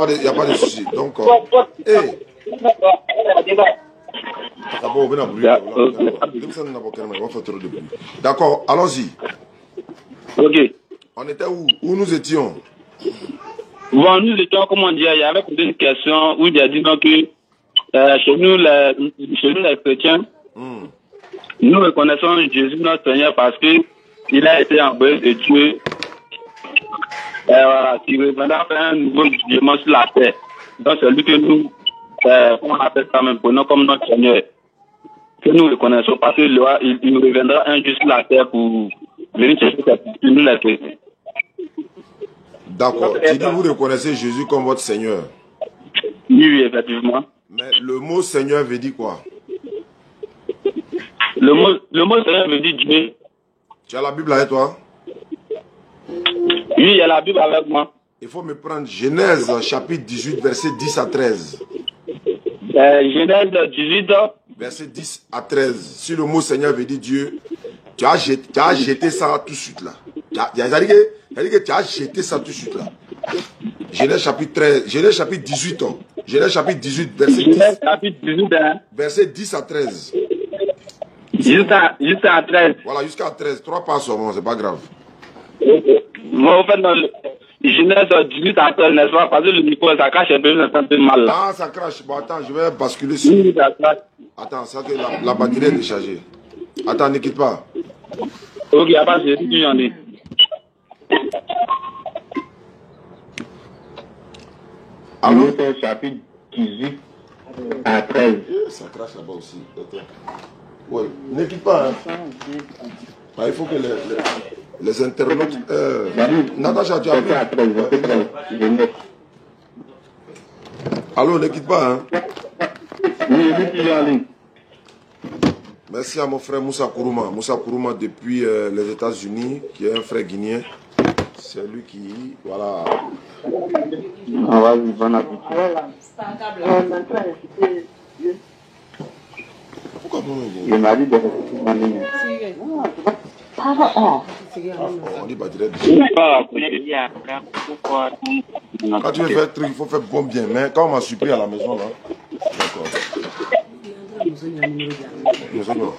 Il n'y a pas de souci. Donc, d'accord, allons-y. Ok. On était où? Où nous étions? Bon, nous étions, comme on dit, il y avait une question où il a dit donc que chez nous les chrétiens, nous reconnaissons Jésus notre Seigneur parce que il a été envoyé de Dieu. Voilà, qui reviendra faire un nouveau jugement sur la terre. Donc c'est lui que nous, on appelle ça même pour nous comme notre Seigneur. Que nous reconnaissons parce qu'il il nous reviendra un jour sur la terre pour venir chercher nous les chrétiens. D'accord. Tu dis vous reconnaissez Jésus comme votre Seigneur. Oui, effectivement. Mais le mot Seigneur veut dire quoi? Le mot Seigneur veut dire Dieu. Tu as la Bible avec toi? Oui, il y a la Bible avec moi. Il faut me prendre Genèse chapitre 18, verset 10 à 13. Genèse 18. Verset 10 à 13. Si le mot Seigneur veut dire Dieu, tu as jeté ça tout de suite là. C'est-à-dire que tu as jeté ça tout de suite là. Genèse chapitre 18. Genèse chapitre 18, verset 10. Genèse chapitre 18, verset 10 à 13. Jusqu'à 13. Voilà, jusqu'à 13. 3 pas seulement, c'est pas grave. Moi, en fait, dans le Genèse 18 à 13, n'est-ce pas? Parce que le micro, ça crache un peu, ça sent mal là. Ah, ça crache. Bon, attends, je vais basculer sur. Oui, ça crache. Attends, ça que la batterie est déchargée. Attends, ne quitte pas. Ok, il n'y a pas de souci, j'en ai. Allô? Chapitre 18 à 13. Ça crache là-bas aussi. Oui, ne quitte pas. Hein. Bah, il faut que les internautes. Natacha, tu as vu? Allô, ne quitte pas. Hein. Oui, oui, merci à mon frère Moussa Kourouma. Moussa Kourouma depuis les États-Unis, qui est un frère guinéen. C'est lui qui. Voilà. Ah, vas-y, bon appétit. Pourquoi bon? Il m'a dit de on dit pas direct. Quand tu veux faire un truc, il faut faire bon bien. Mais quand on m'a surpris à la maison, là. D'accord.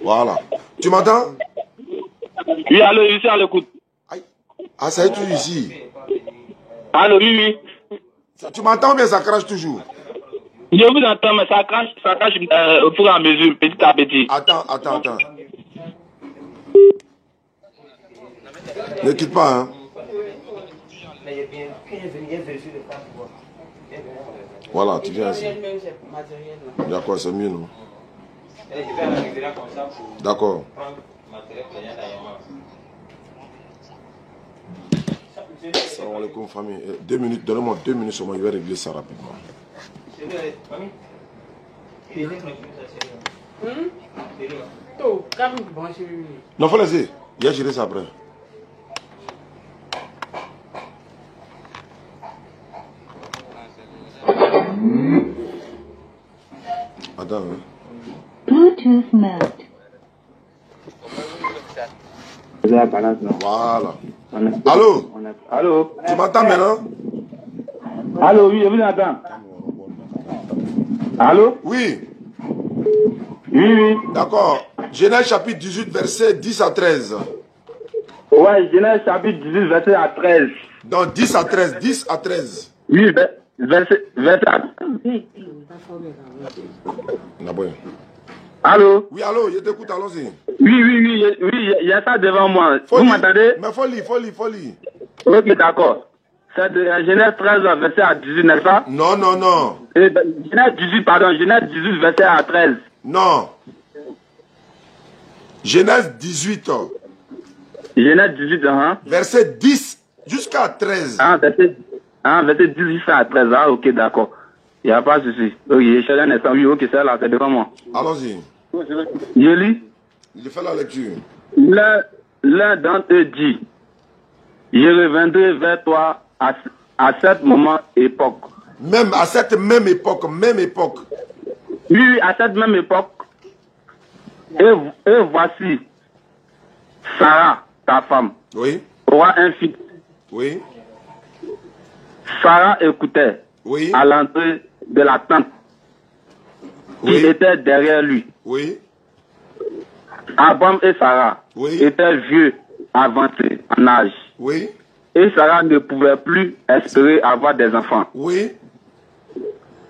Voilà. Tu m'entends? Oui, allô, ici à l'écoute. Ah, ça y est, tu es ici. Allô, oui, oui. Tu m'entends bien, ça crache toujours. Je vous entends, mais ça crache au fur et à mesure, petit à petit. Attends. Ne quitte pas, hein. Voilà, tu viens ici. D'accord, c'est mieux, non? D'accord. Salam alaikum, famille. 2 minutes, donnez-moi 2 minutes seulement, je vais régler ça rapidement. Non, faut laisser. Il y a géré ça après. Attends. Hein. Bluetooth mode. Voilà. Allô? Allô? Tu m'entends maintenant? Allô, oui, je vous entends. Allô? Oui. Oui. D'accord. Genèse chapitre 18, verset 10 à 13. Ouais, Genèse chapitre 18, verset à 13. Donc 10 à 13, 10 à 13. Oui, verset à... Allô? Oui, allô, je t'écoute, allons-y. Oui, il y a ça devant moi. Vous m'entendez? Mais faut lire. Ok, d'accord. C'est de Genèse 13, verset à 18, n'est-ce pas? Non. Genèse 18, verset à 13. Non. Genèse 18. Genèse 18, verset 10 jusqu'à 13. Verset 10 jusqu'à 13. Ah, ok, d'accord. Il n'y a pas de souci. Ok, je cherche un instant. Oui, ok, c'est là, c'est devant moi. Allons-y. Je lis. Je fais la lecture. L'un d'entre eux dit, je reviendrai vers toi à cette moment époque. Même à cette même époque. Oui, à cette même époque. Et voici, Sarah, ta femme, oui, aura un fils. Oui. Sarah écoutait Oui. à l'entrée de la tente qui Oui. était derrière lui. Oui. Abraham et Sarah Oui. étaient vieux, avancés en âge. Oui. Et Sarah ne pouvait plus espérer avoir des enfants. Oui.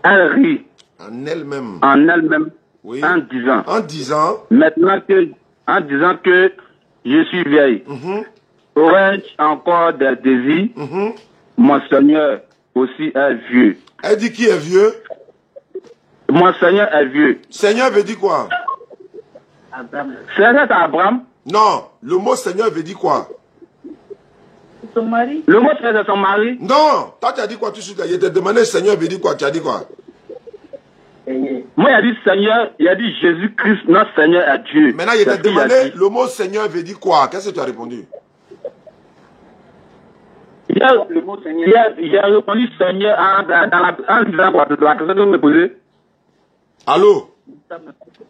Elle rit En elle-même. en elle-même Oui. en disant, En disant. en disant que je suis vieille, aurais-je encore des désirs? Mon Seigneur aussi est vieux. Elle dit qui est vieux? Mon Seigneur est vieux. Seigneur veut dire quoi? C'est Abraham. Non, le mot Seigneur veut dire quoi? Son mari. Le mot c'est son mari. Non, toi tu as dit quoi tout de suite? Il t'a demandé Seigneur veut dire quoi? Tu as dit quoi? Moi, il a dit Seigneur, il a dit Jésus-Christ, notre Seigneur est Dieu. Maintenant, il C'est t'a ce qu'il a demandé dit. le mot Seigneur veut dire quoi? Qu'est-ce que tu as répondu? Il a répondu Seigneur en disant quoi? De la question que vous me posez. Allô?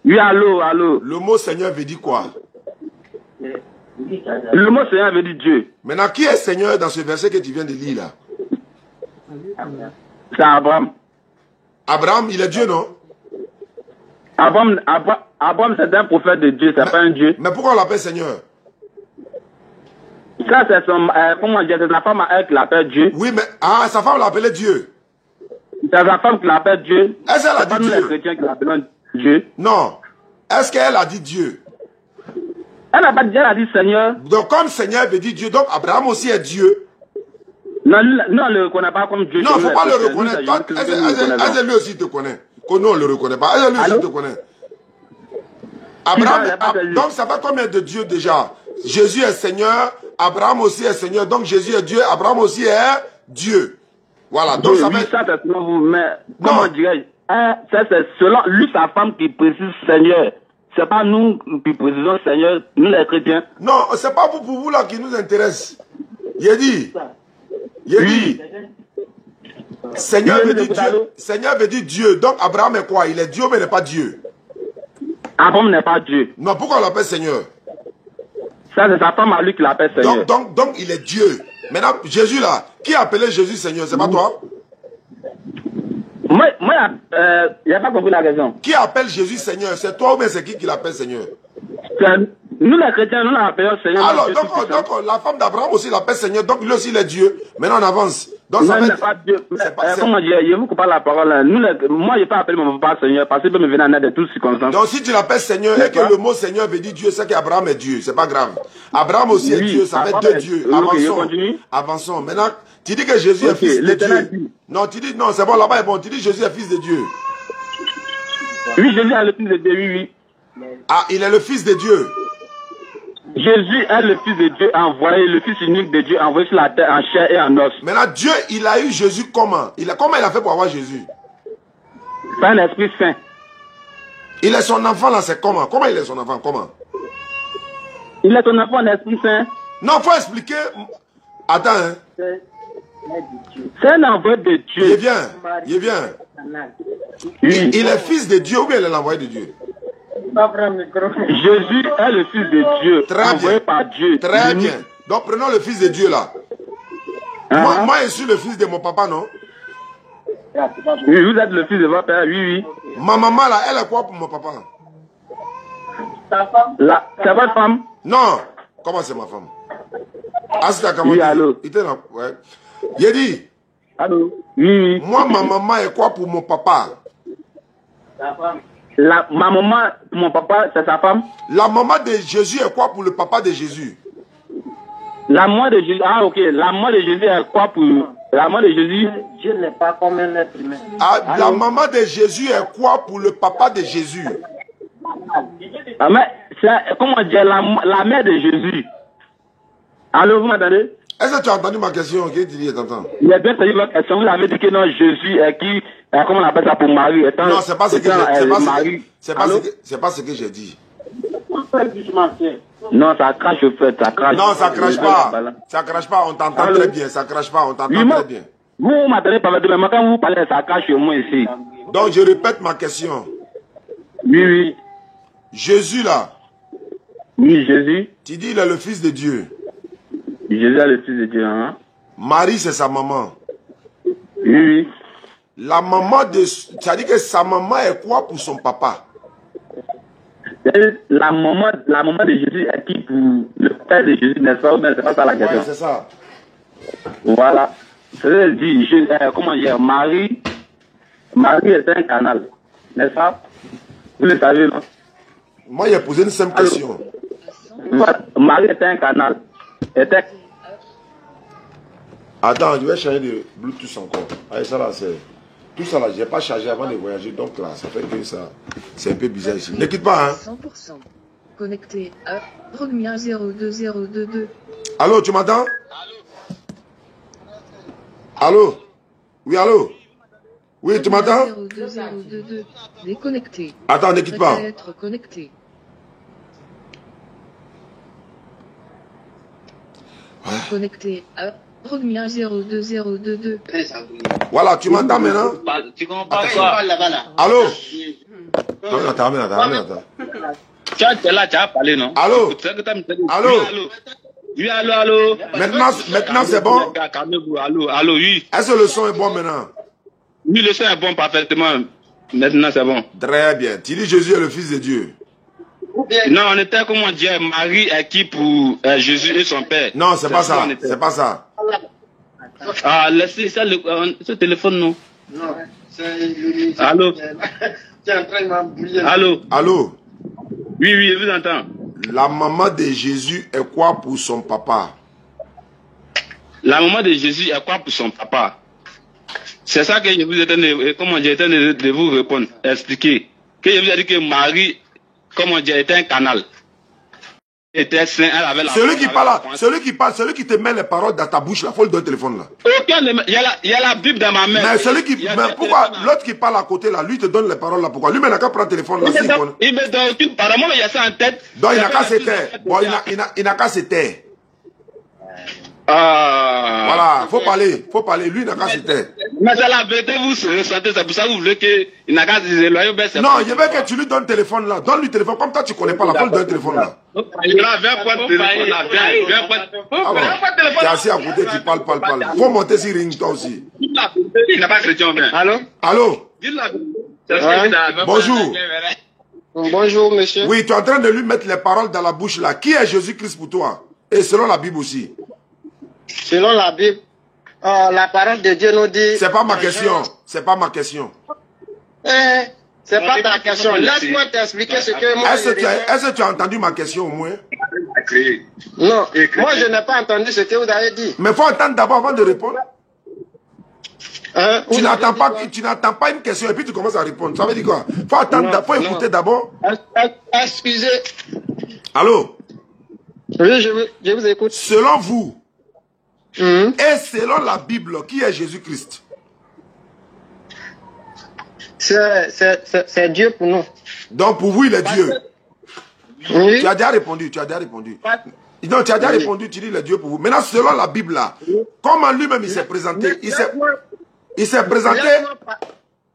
Oui, allô. Le mot Seigneur veut dire quoi? Le mot Seigneur veut dire Dieu. Maintenant, qui est Seigneur dans ce verset que tu viens de lire là? C'est Abraham. Abraham, il est Dieu, non? Abraham, c'est un prophète de Dieu, c'est pas un Dieu. Mais pourquoi on l'appelle Seigneur? Ça, c'est son, comment dire, c'est la femme à elle qui l'appelle Dieu. Oui, mais sa femme l'appelait Dieu. C'est la femme qui l'appelle Dieu. Est-ce qu'elle a C'est pas dit nous les Dieu? chrétiens qui l'appellent Dieu. Non. Est-ce qu'elle a dit Dieu? Elle n'a pas dit, elle a dit Seigneur. Donc, comme Seigneur veut dire Dieu, donc Abraham aussi est Dieu. Non, non, on ne le reconnaît pas comme Dieu. Non, il ne faut pas le Nous, reconnaître. c'est Toi, Jésus-Christ que nous reconnaissons. Est-ce que lui aussi te connaît? Que nous, on ne le reconnaît pas. Est-ce que lui aussi Allô? te connaît? Abraham, donc ça fait combien de dieux déjà? Jésus est Seigneur, Abraham aussi est Seigneur, donc Jésus est Dieu, Abraham aussi est Dieu. Voilà, donc ça Oui, fait... ça c'est selon vous, mais comment dirais-je? Ça c'est selon lui, sa femme qui précise Seigneur. C'est pas nous qui précisons Seigneur, nous les chrétiens. Non, c'est pas pour vous là qui nous intéresse. Il dit, Seigneur veut dire Dieu. Seigneur veut dire Dieu. Donc Abraham est quoi? Il est Dieu mais il n'est pas Dieu. Abraham n'est pas Dieu. Non, pourquoi on l'appelle Seigneur? Ça c'est sa femme à lui qui l'appelle Seigneur. Donc il est Dieu. Maintenant, Jésus là, qui a appelé Jésus Seigneur? C'est pas toi? Moi, il n'y a pas compris la raison. Qui appelle Jésus Seigneur? C'est toi ou bien c'est qui l'appelle Seigneur? Nous les chrétiens, nous l'appelons Seigneur. Alors, donc la femme d'Abraham aussi l'appelle Seigneur, donc lui aussi il est Dieu. Maintenant on avance. Donc ça non, fait... pas Dieu. Comment dire, je vous coupe la parole. Moi, je ne peux pas appeler mon papa Seigneur parce qu'il peut me venir en aide de toutes circonstances. Donc si tu l'appelles Seigneur et que le mot Seigneur veut dire Dieu, c'est qu'Abraham est Dieu. C'est pas grave. Abraham aussi est Dieu, ça fait deux dieux. Avançons. Maintenant, tu dis que Jésus est fils de Dieu. Non, tu dis, non, c'est bon, là-bas est bon. Tu dis Jésus est fils de Dieu. Oui, Jésus est le fils de Dieu, oui. Ah, il est le fils de Dieu. Jésus est le fils de Dieu envoyé, le fils unique de Dieu envoyé sur la terre en chair et en os. Maintenant, Dieu, il a eu Jésus comment? Comment il a fait pour avoir Jésus? C'est un esprit saint. Il est son enfant là, c'est comment? Comment il est son enfant? Comment? Il est ton enfant, un esprit saint. Non, il faut expliquer. Attends, hein. C'est un envoyé de Dieu. Il est bien. Oui. Il est fils de Dieu ou bien il est l'envoyé de Dieu? Jésus est le fils de Dieu, envoyé par Dieu. Très bien. Donc prenons le fils de Dieu là. Moi, je suis le fils de mon papa, non? Oui, vous êtes le fils de votre père, oui. Ma maman là, elle est quoi pour mon papa? C'est votre femme? Non. Comment c'est ma femme? Oui, allô? Ouais. Il dit. Allô? Oui. Moi, ma maman est quoi pour mon papa? Ma maman, mon papa, c'est sa femme? La maman de Jésus est quoi pour le papa de Jésus? La maman de Jésus, ok. La maman de Jésus est quoi pour... La maman de Jésus... Dieu n'est pas comme un être humain. Ah, la maman de Jésus est quoi pour le papa de Jésus? Comment dire, la mère de Jésus. Allô, vous m'entendez? Est-ce que tu as entendu ma question? Ok, tu dis, t'entends. Il y a bien entendu votre question. Vous avez dit que non, Jésus est qui, comment on appelle ça pour Marie? Non, c'est pas ce que j'ai c'est pas ce que j'ai dit. Non, ça crache au fait, ça crache. Non, ça crache pas. Ça crache pas, on t'entend très bien. Ça crache pas, on t'entend très bien. Vous m'entendez parler de mais quand vous parlez, ça crache chez moi ici. Donc je répète ma question. Oui. Jésus là. Oui, Jésus. Tu dis il est le fils de Dieu. Jésus est le fils de Dieu, hein? Marie c'est sa maman. Oui. La maman de... C'est-à-dire que sa maman est quoi pour son papa? La maman de Jésus est qui pour le père de Jésus, n'est-ce pas? C'est pas ça la question. Ouais, c'est ça. Voilà. C'est dit, comment dire, Marie est un canal, n'est-ce pas? Vous le savez, non? Moi, j'ai posé une simple question. Marie est un canal. Attends, je vais changer de Bluetooth encore. Allez, ça là, c'est... Tout ça là, je n'ai pas chargé avant de voyager, donc là, ça fait que ça... C'est un peu bizarre ici. Ne quitte pas, hein. 100%. Connecté à Rogmia 02022. Allô, tu m'entends? Allô? Oui, allô? Oui, tu m'entends? 02022. Déconnecté. Attends, ne quitte pas. Être connecté. Connecté à Rogmia 02022. Voilà, tu m'entends maintenant? Tu comprends pas quoi? Allô? Non, attends. Tu es là, tu as parlé, non? Allô? Allô? Oui, allô? Maintenant c'est bon? Allô, oui. Est-ce que le son est bon maintenant? Oui, le son est bon parfaitement. Maintenant, c'est bon. Très bien. Tu dis Jésus est le Fils de Dieu. Non, on était, comment dire, Marie est qui pour Jésus et son père. Non, c'est pas ça. C'est pas ça. Ah, laissez ça, ce téléphone, non? Non, c'est... Allô? Tu es en train de m'embrouiller. Allô? Allô? Oui, je vous entends. La maman de Jésus est quoi pour son papa? La maman de Jésus est quoi pour son papa? C'est ça que je vous étais de vous répondre, expliquer. Que je vous ai dit que Marie, comment dire, était un canal. Était saint, elle avait la... Celui qui te met les paroles dans ta bouche, là, faut le donner le téléphone là. Il y a la Bible dans ma main. Mais celui qui... Mais pourquoi l'autre qui parle à côté là, lui te donne les paroles là, pourquoi? Lui, mais il n'a qu'à prendre le téléphone là. Il me donne tout, apparemment, il y a ça en tête. Donc il n'a qu'à se taire. Bon, il n'a qu'à se taire. Voilà, faut parler, lui il n'a qu'à se taire. Mais c'est la vérité, vous ressentez, c'est pour ça que vous voulez qu'il n'a qu'à s'éloigner. Non, je veux que tu lui donnes le téléphone là, donne-lui le téléphone, comme toi tu connais pas là, faut lui donner le téléphone là. Viens prendre le téléphone là, viens. Tu es assis à côté, tu parles. Faut monter sur ring toi aussi. Il n'a pas chrétien, mais. Allô? Bonjour. Bonjour, monsieur. Oui, tu es en train de lui mettre les paroles dans la bouche là. Qui est Jésus-Christ pour toi? Et selon la Bible aussi. Selon la Bible, la parole de Dieu nous dit... C'est pas ma question. C'est pas ma question. C'est pas ta question. Laisse-moi t'expliquer ce que moi... Est-ce que tu as entendu ma question au moins? Non, moi je n'ai pas entendu ce que vous avez dit. Mais il faut entendre d'abord avant de répondre. Tu n'attends pas une question et puis tu commences à répondre. Ça veut dire quoi? Faut attendre, faut écouter d'abord. Excusez. Allô? Oui, je vous écoute. Selon vous, et selon la Bible, qui est Jésus-Christ? C'est Dieu pour nous. Donc pour vous, il est Dieu. Oui. Tu as déjà répondu. Non, tu as déjà répondu, tu dis il est Dieu pour vous. Maintenant, selon la Bible là, comment lui-même il s'est présenté? Il s'est présenté.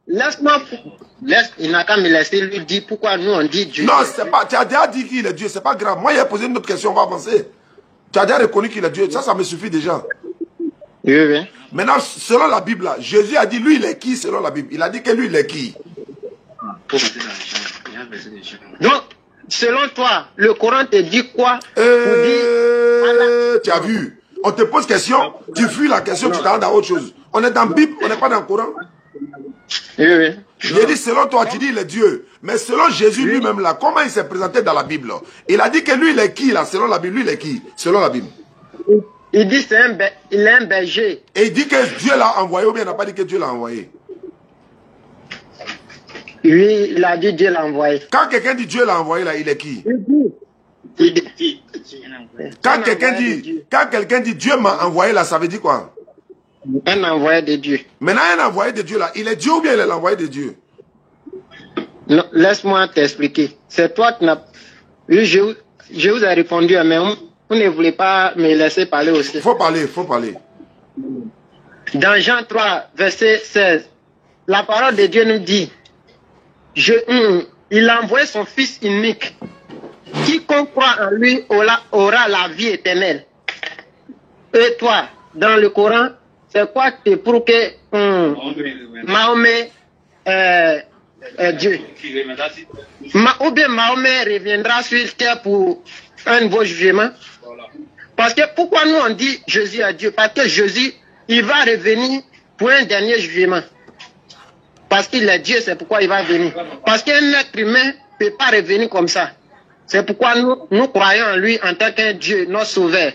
Il n'a qu'à me laisser lui dire pourquoi nous on dit Dieu. Non, c'est pas. Tu as déjà dit qu'il est Dieu, c'est pas grave. Moi, il a posé une autre question, on va avancer. Tu as déjà reconnu qu'il est Dieu, ça me suffit déjà. Oui. Maintenant, selon la Bible, là, Jésus a dit, lui, il est qui selon la Bible? Il a dit que lui, il est qui? Donc, selon toi, le Coran te dit quoi? Tu as vu? On te pose question, tu fuis la question, tu t'arrêtes dans autre chose. On est dans la Bible, on n'est pas dans le Coran. Oui. Il a dit, selon toi, tu dis, il est Dieu. Mais selon Jésus lui-même, là, comment il s'est présenté dans la Bible? Il a dit que lui, il est qui, là, selon la Bible? Lui, il est qui, selon la Bible? Il dit il est un berger. Et il dit que Dieu l'a envoyé, ou bien il n'a pas dit que Dieu l'a envoyé? Oui, il a dit Dieu l'a envoyé. Quand quelqu'un dit Dieu l'a envoyé, là, il est qui? Quand quelqu'un dit Dieu m'a envoyé, là, ça veut dire quoi? Un envoyé de Dieu. Maintenant, un envoyé de Dieu, là, il est Dieu ou bien il est l'envoyé de Dieu? Non, laisse-moi t'expliquer. C'est toi qui n'as... Oui, je vous ai répondu, mais vous ne voulez pas me laisser parler aussi. Il faut parler. Dans Jean 3, verset 16, la parole de Dieu nous dit, il a envoyé son Fils unique. Quiconque croit en lui aura la vie éternelle. Et toi, dans le Coran, c'est quoi qui prouve que Mahomet est Dieu? Ou bien Mahomet reviendra sur terre pour un nouveau jugement? Parce que pourquoi nous on dit Jésus est Dieu? Parce que Jésus, il va revenir pour un dernier jugement. Parce qu'il est Dieu, c'est pourquoi il va venir. Parce qu'un être humain ne peut pas revenir comme ça. C'est pourquoi nous croyons en lui en tant qu'un Dieu, notre sauveur.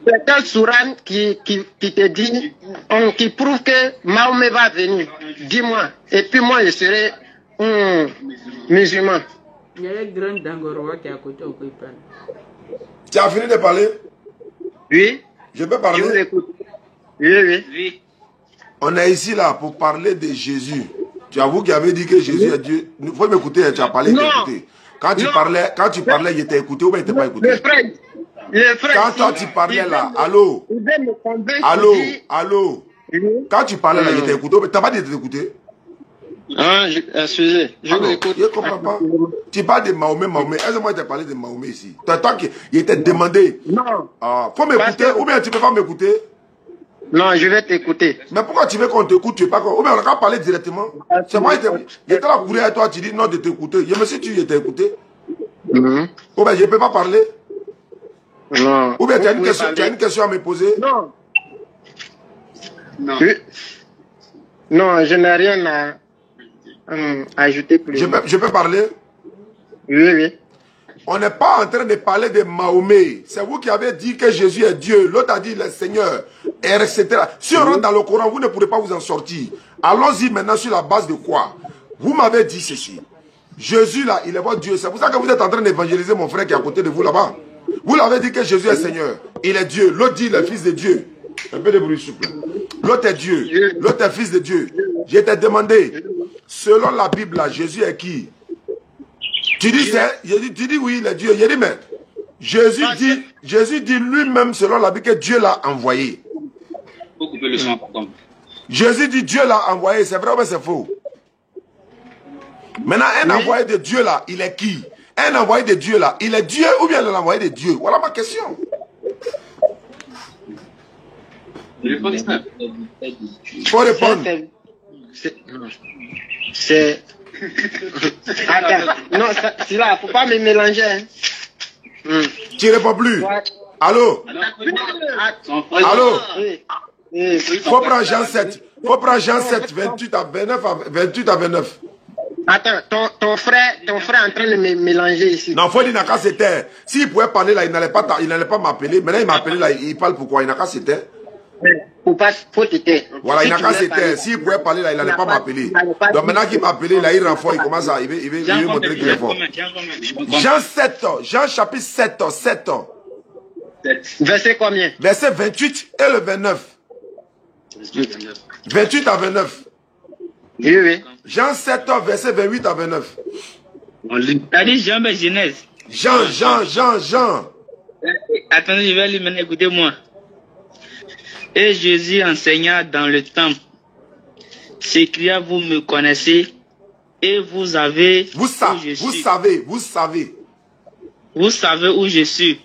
C'est quel Souran qui te dit, qui prouve que Mahomet va venir? Dis-moi. Et puis moi, je serai musulman. Il y a un grand Dangoroa qui est à côté au Koipan. Tu as fini de parler? Oui. Je peux parler? Je vous écoute. Oui. On est ici là pour parler de Jésus. Tu avoues qu'il avait dit que Jésus est Dieu. Il faut m'écouter, tu as parlé, il t'a écouté. Quand tu parlais, il t'a écouté ou bien il t'a pas écouté? Le frère, quand toi tu parlais là, allô? Allô? Quand tu parlais là, il t'a écouté ou bien tu n'as pas dit de t'écouter? Ah, excusez, je vous écoute. Je ne comprends pas. Tu parles de Mahomet. Est-ce que moi je t'ai parlé de Mahomet ici? Toi qui était demandé. Non. Ah, faut m'écouter ou bien tu ne peux pas m'écouter? Non, je vais t'écouter. Mais pourquoi tu veux qu'on t'écoute? Tu ne veux pas qu'on... Ou bien on a parlé directement. C'est moi qui j'étais là pour à toi, tu dis non de t'écouter. Je me suis dit, tu t'es écouté. Ou bien je ne peux pas parler. Non. Ou bien tu as une question à me poser? Non. Non, je n'ai rien à ajouter plus. Je peux parler? Oui. On n'est pas en train de parler de Mahomet. C'est vous qui avez dit que Jésus est Dieu. L'autre a dit le Seigneur, etc. Si on rentre dans le Coran, vous ne pourrez pas vous en sortir. Allons-y maintenant sur la base de quoi? Vous m'avez dit ceci. Jésus là, il est votre Dieu. C'est pour ça que vous êtes en train d'évangéliser mon frère qui est à côté de vous là-bas. Vous l'avez dit que Jésus est Seigneur. Il est Dieu. L'autre dit le Fils de Dieu. Un peu de bruit, s'il vous plaît. L'autre est Dieu. L'autre est Fils de Dieu. Je t'ai demandé, selon la Bible là, Jésus est qui? Tu dis oui, il est Dieu. Je dis mais Jésus dit lui-même selon la Bible que Dieu l'a envoyé. Jésus dit Dieu l'a envoyé, c'est vrai ou c'est faux? Maintenant, un envoyé de Dieu là, il est qui? Un envoyé de Dieu là, il est Dieu ou bien l'envoyé de Dieu? Voilà ma question. Il faut répondre. C'est... Attends, non, c'est là, faut pas me mélanger. Hein. Tu réponds plus. Allô? Allô? Oui. Faut prendre Jean 7. Faut prendre Jean 7, 28 à 29. Attends, ton frère est en train de me mélanger ici. Non, faut dire qu'à se taire. S'il pouvait parler là, il n'allait pas m'appeler. Maintenant, il m'a appelé là, il parle pourquoi? Il n'a qu'à se taire. Faut te taire. Voilà, il n'a qu'à se taire. S'il pouvait parler là, il n'allait pas m'appeler. Donc maintenant qu'il m'a appelé, là, il rend fort, il commence à... Il veut montrer qu'il est fort. Jean 7, Jean chapitre 7. Verset combien? Verset 28 et le 29. 28 à 29. Oui. Jean 7, verset 28 à 29. T'as dit Jean, mais Genèse. Jean. Attendez, je vais lui mener, écoutez-moi. Et Jésus enseigna dans le temple. S'écria, vous me connaissez et vous savez où je suis. Vous savez. Vous savez où je suis.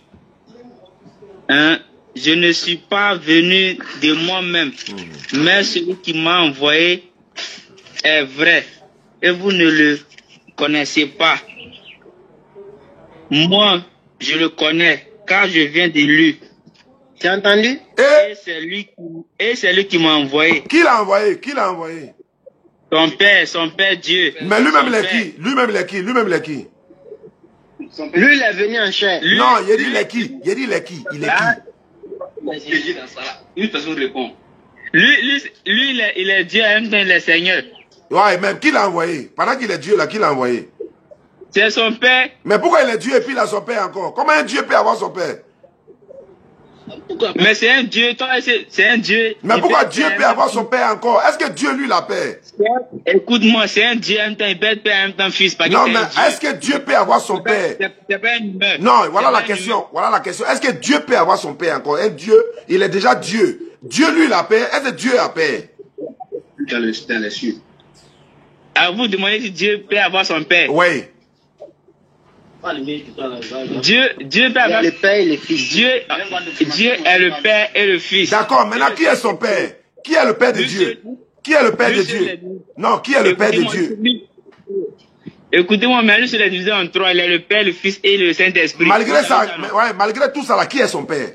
Je ne suis pas venu de moi-même, mais celui qui m'a envoyé est vrai et vous ne le connaissez pas. Moi, je le connais car je viens de lui. Tu as entendu? Et c'est lui qui m'a envoyé. Qui l'a envoyé? Son père Dieu. Mais lui-même il est qui? Lui-même il est qui? Lui, il est venu en chair. Non, il dit il est qui? Il est qui? Une personne répond. Lui, il est Dieu, en même temps il est Seigneur. Ouais, même qui l'a envoyé? Pendant qu'il est Dieu là, qui l'a envoyé? C'est son père. Mais pourquoi il est Dieu et puis il a son père encore? Comment un Dieu peut avoir son père? Mais c'est un Dieu, toi, c'est un Dieu. Mais pourquoi Dieu peut avoir son père encore? Est-ce que Dieu lui la paix? Écoute-moi, c'est un Dieu, en même temps il peut être père, en même temps fils. Non, mais est-ce que Dieu peut avoir son père? C'est pas une humeur. Non, voilà la question. Est-ce que Dieu peut avoir son père encore? Un Dieu, il est déjà Dieu. Dieu lui la paix. Est-ce que Dieu a paix? Dans les cieux. À vous demander si Dieu peut avoir son père. Oui. Dieu Le Père et le Fils. Dieu est le Père et le Fils. D'accord, maintenant qui est son Père? Qui est le Père de Dieu? Qui est le Père de Dieu? Non, qui est le Père de Dieu? Écoutez-moi, mais lui, c'est divisé en trois. Il est le Père, le Fils et le Saint-Esprit. Malgré ça, ouais, malgré tout ça, là, qui est son Père?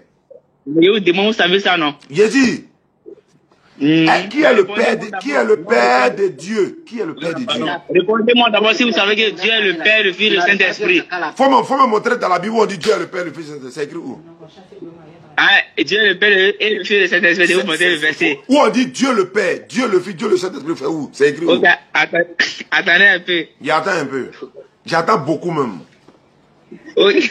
Mais au démon, vous savez ça, non? J'ai dit. Qui est le Père de, qui est le Père de Dieu? Qui est le Père de Dieu? Répondez-moi d'abord si vous savez que Dieu est le Père, le Fils et le Saint-Esprit. Faut me montrer dans la Bible où on dit Dieu est le Père, le Fils et le Saint-Esprit. C'est écrit où? Ah, Dieu est le Père et le Fils et le Saint-Esprit. Vous montrer le verset. Où on dit Dieu le Père, Dieu le Fils, Dieu le Saint-Esprit, fait où? C'est écrit où? Ok, attendez un peu. J'attends un peu. J'attends beaucoup même. Ok.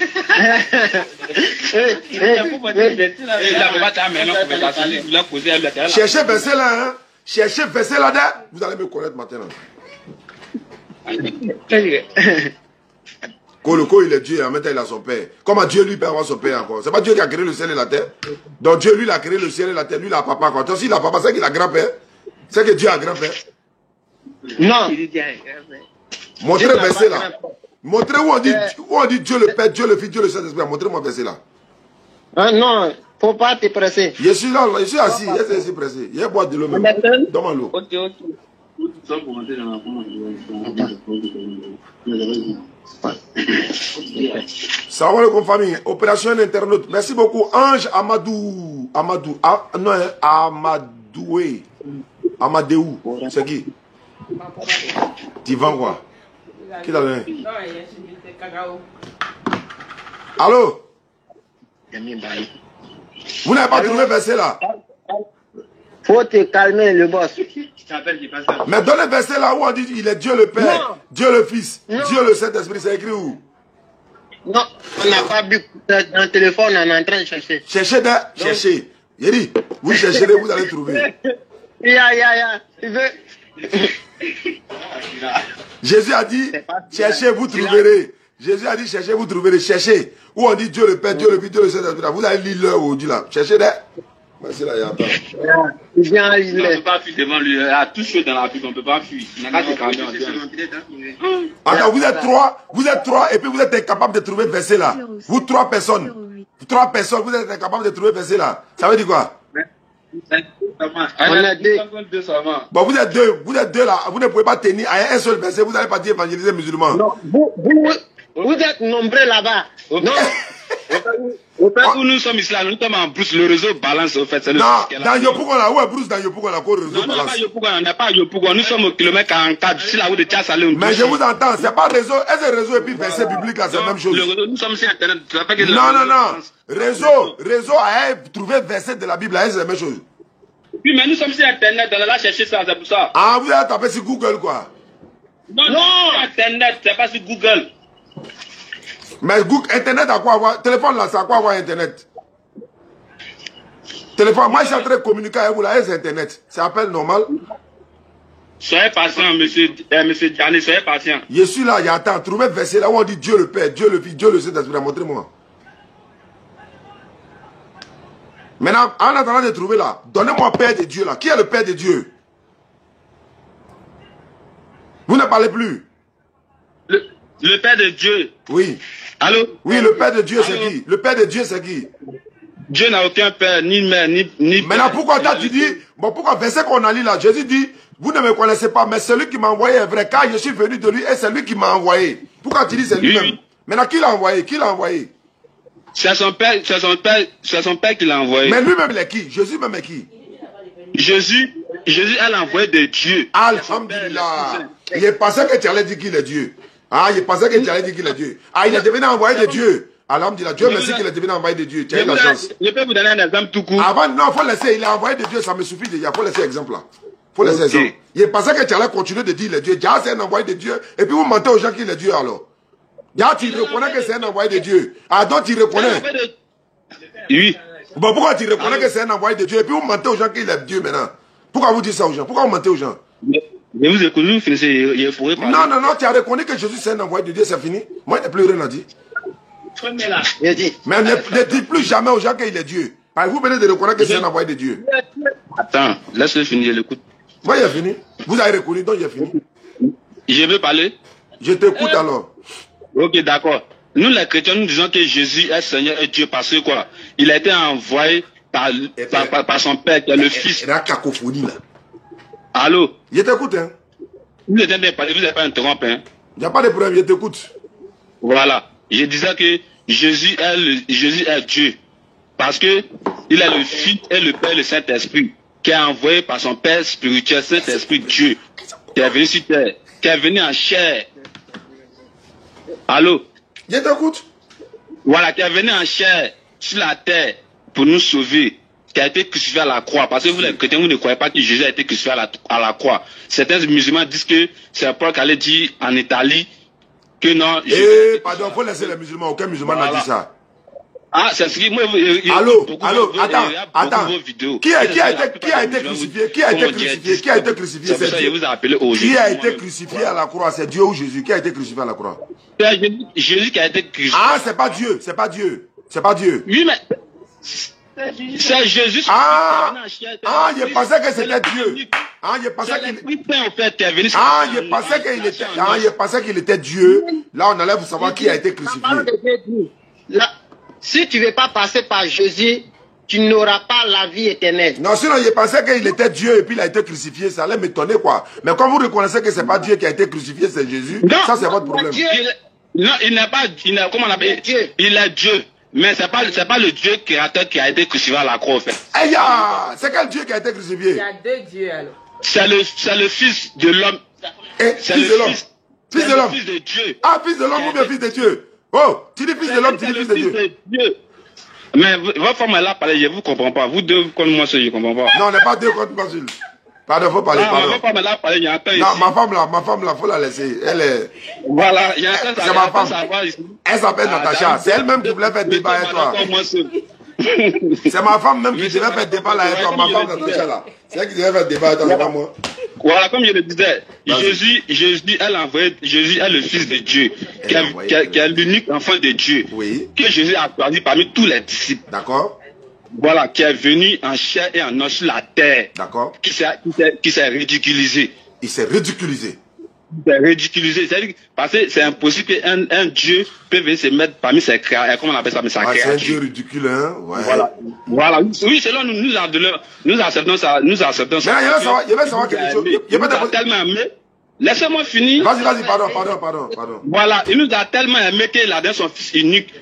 Cherchez verset là, hein? Cherchez verset là-dedans. Vous allez me connaître maintenant. Koloko, il est Dieu, en même temps il a son Père. Comment Dieu lui peut avoir son Père encore? C'est pas Dieu qui a créé le ciel et la terre. Donc Dieu lui il a créé le ciel et la terre. Lui il a papa quoi. Donc s'il a papa, c'est qu'il a grand-père. C'est que Dieu a grand-père. Non. Montrez le verset là. Montrez où on dit Dieu le Père, Dieu le Fils, Dieu le Saint-Esprit. Montrez-moi le verset là. Non, faut pas te presser. Je suis là, je suis assis, je suis pressé. Il y a boire de l'eau même. Donne-moi l'eau. Ok. Salam alaikum famille. Opération internaute. Merci beaucoup. Ange Amadou. Amadoué. Amadéou. C'est qui? Tu vends quoi? Qui t'a donné? Allô? Vous n'avez pas trouvé verset là? Faut te calmer, le boss. Mais dans le verset là où on dit il est Dieu le Père, non. Dieu le Fils, non. Dieu le Saint-Esprit, c'est écrit où? Non, on n'a pas vu dans le téléphone, on est en train de chercher. Cherchez, cherchez. Il dit, vous chercherez, vous allez trouver. Tu veux? Jésus a dit, cherchez, vous trouverez. Jésus a dit, cherchez, vous trouverez. Cherchez. Où on dit Dieu le Père, Dieu le Fils, Dieu le Saint-Esprit. Vous allez lire l'heure aujourd'hui là. Cherchez là. C'est là, il y a un temps. On ne peut pas fuir devant lui. Il y a tout chaud dans la pub, on ne peut pas fuir. Attends, vous êtes trois et puis vous êtes incapables de trouver verset là. Vous trois personnes, vous êtes incapables de trouver verset là. Ça veut dire quoi? On a deux. Bon, vous êtes deux là. Vous ne pouvez pas tenir à un seul verset. Vous n'allez pas dire évangéliser musulmans. Non, vous êtes nombreux là-bas. Non. Au fait où nous sommes ici là, nous sommes en brousse, le réseau balance au fait. Non, dans Yopougon là, où est Brousse dans Yopougon là, quoi, le réseau balance? On n'est pas à Yopougon, nous sommes au kilomètre 44, c'est là où de Tchassalé. Mais je vous entends, c'est pas réseau, est-ce que réseau et puis verset biblique là, c'est la même chose? Nous sommes sur Internet, tu vois pas que... Non, réseau a trouvé verset de la Bible là, c'est la même chose. Oui, mais nous sommes sur Internet, on a cherché ça, c'est pour ça. Ah, vous avez tapé sur Google quoi? Non, Internet, c'est pas sur Google. Mais Google, Internet à quoi avoir? Téléphone là, c'est à quoi avoir Internet? Téléphone, moi je suis en train de communiquer avec vous là, c'est Internet. C'est appel normal. Soyez patient, monsieur Gianni, soyez patient. Je suis là, il y a un temps. Trouvez verset là où on dit Dieu le Père, Dieu le Fils, Dieu le Saint-Esprit. Montrez-moi. Maintenant, en attendant de trouver là, donnez-moi Père de Dieu là. Qui est le Père de Dieu? Vous ne parlez plus. Le Père de Dieu. Oui. Allô? Oui, le Père de Dieu, c'est qui? Le Père de Dieu, c'est qui? Dieu n'a aucun père, ni mère, ni Maintenant, pourquoi tu dis, bon, pourquoi verset qu'on a lu là, Jésus dit, vous ne me connaissez pas, mais celui qui m'a envoyé est vrai, car je suis venu de lui et c'est lui qui m'a envoyé. Pourquoi tu dis c'est lui-même? Oui. Maintenant, qui l'a envoyé? Qui l'a envoyé? C'est son père qui l'a envoyé. Mais lui-même, il est qui? Jésus même est qui? Jésus est l'envoyé de Dieu. Alhamdulillah. Il est pensé que tu allais dire qu'il est Dieu. Ah, il pensait que tu allais dire qu'il est Dieu. Ah, il est devenu envoyé de Dieu. Alhamdulillah, Dieu merci qu'il est devenu envoyé de Dieu. Tu as eu la chance. Je peux vous donner un exemple tout court. Avant, non, il faut laisser. Il est envoyé de Dieu, ça me suffit déjà. Il faut laisser exemple là. Il faut laisser exemple. Il pensait que tu allais continuer de dire il est Dieu. Déjà, c'est un envoyé de Dieu. Et puis vous mentez aux gens qu'il est Dieu alors. Déjà, tu reconnais que c'est un envoyé de Dieu. Ah, donc tu reconnais. Oui. Bon, pourquoi tu reconnais que c'est un envoyé de Dieu? Et puis vous mentez aux gens qu'il est Dieu maintenant. Pourquoi vous dites ça aux gens? Pourquoi vous mentez aux gens? Mais vous écoutez, vous finissez, il pourrait parler. Non, tu as reconnu que Jésus c'est un envoyé de Dieu, c'est fini. Moi, il n'y a plus rien à dire. Mais ne dites plus jamais aux gens qu'il est Dieu. Vous venez de reconnaître que c'est un envoyé de Dieu. Attends, laisse-le finir, l'écoute. Moi, il a fini. Vous avez reconnu, donc il a fini. Je veux parler. Je t'écoute alors. Ok, d'accord. nous les chrétiens, nous disons que Jésus est Seigneur et Dieu parce que quoi? Il a été envoyé par son Père, qui est le Fils. Il y a la cacophonie là. Allô? Je t'écoute, hein. Vous n'avez pas interrompu, hein. Il n'y a pas de problème, je t'écoute. Voilà. Je disais que Jésus est Dieu. Parce que il est le Fils et le Père, le Saint-Esprit, qui est envoyé par son Père spirituel, Saint-Esprit Dieu, qui est venu sur terre, qui est venu en chair. Allô? Je t'écoute. Voilà, qui est venu en chair sur la terre pour nous sauver, qui a été crucifié à la croix. Parce que vous les chrétiens, vous ne croyez pas que Jésus a été crucifié à la croix. Certains musulmans disent que c'est Paul qui allait dire en Italie que non. Pardon, il faut laisser les musulmans. Aucun musulman n'a dit ça. Ah, c'est ce qui... Allô, attends. Qui a été crucifié? Qui a été crucifié? Qui a été crucifié? C'est ça que je vous ai appelé aujourd'hui. Qui a été crucifié à la croix? C'est Dieu ou Jésus? Qui a été crucifié à la croix? C'est Jésus qui a été crucifié. Ah, c'est pas Dieu. C'est pas Dieu. C'est pas Dieu. Oui, mais... C'est Jésus qui je pensais que c'était Dieu. Je pensais qu'il était Dieu. Là, on allait vous savoir qui a été crucifié. Là, si tu ne veux pas passer par Jésus, tu n'auras pas la vie éternelle. Non, sinon, je pensais qu'il était Dieu et puis il a été crucifié. Ça allait m'étonner, quoi. Mais quand vous reconnaissez que ce n'est pas Dieu qui a été crucifié, c'est Jésus, ça, c'est votre problème. Non, il n'est pas... comment on appelle? Il est Dieu. Mais c'est pas le Dieu créateur qui a été crucifié à la croix, en fait. C'est quel Dieu qui a été crucifié? Il y a deux dieux, alors. C'est le Fils de l'homme. C'est fils de l'homme. Fils de l'homme. Fils de Dieu. Ah, fils de l'homme ou bien fils de Dieu? Oh, tu dis fils de l'homme, tu dis fils de Dieu. Mais votre femme est là, parler, je ne vous comprends pas. Vous deux contre moi, je ne comprends pas. Non, on n'est pas deux contre moi, Jules. Pardon, faut parler, pardon. Votre femme est là, parler, il y a un temps ici. Non, ma femme là, faut la laisser. Elle est... Voilà, il y a un temps, c'est ma femme. Elle s'appelle Natacha. C'est elle-même qui voulait faire débat avec toi. C'est ma femme même qui devait faire débat là avec toi. Ma femme Natacha là. C'est elle qui devait faire débat avec toi, c'est pas moi. Voilà, comme je le disais, Jésus est le Fils de Dieu, qui est l'unique enfant de Dieu, que Jésus a choisi parmi tous les disciples. D'accord. Voilà, qui est venu en chair et en os sur la terre. D'accord. Qui s'est ridiculisé. Il s'est ridiculisé. C'est-à-dire, parce que c'est impossible qu'un Dieu peut venir se mettre parmi ses créatures. Comment on appelle ça? Mais sa créature. C'est un Dieu ridicule, hein? Ouais. Voilà. Oui, selon nous acceptons ça. Mais là, je vais savoir quelque chose. Il nous a tellement aimé. Laissez-moi finir. Vas-y, pardon. Voilà, il nous a tellement aimé qu'il a donné son Fils unique.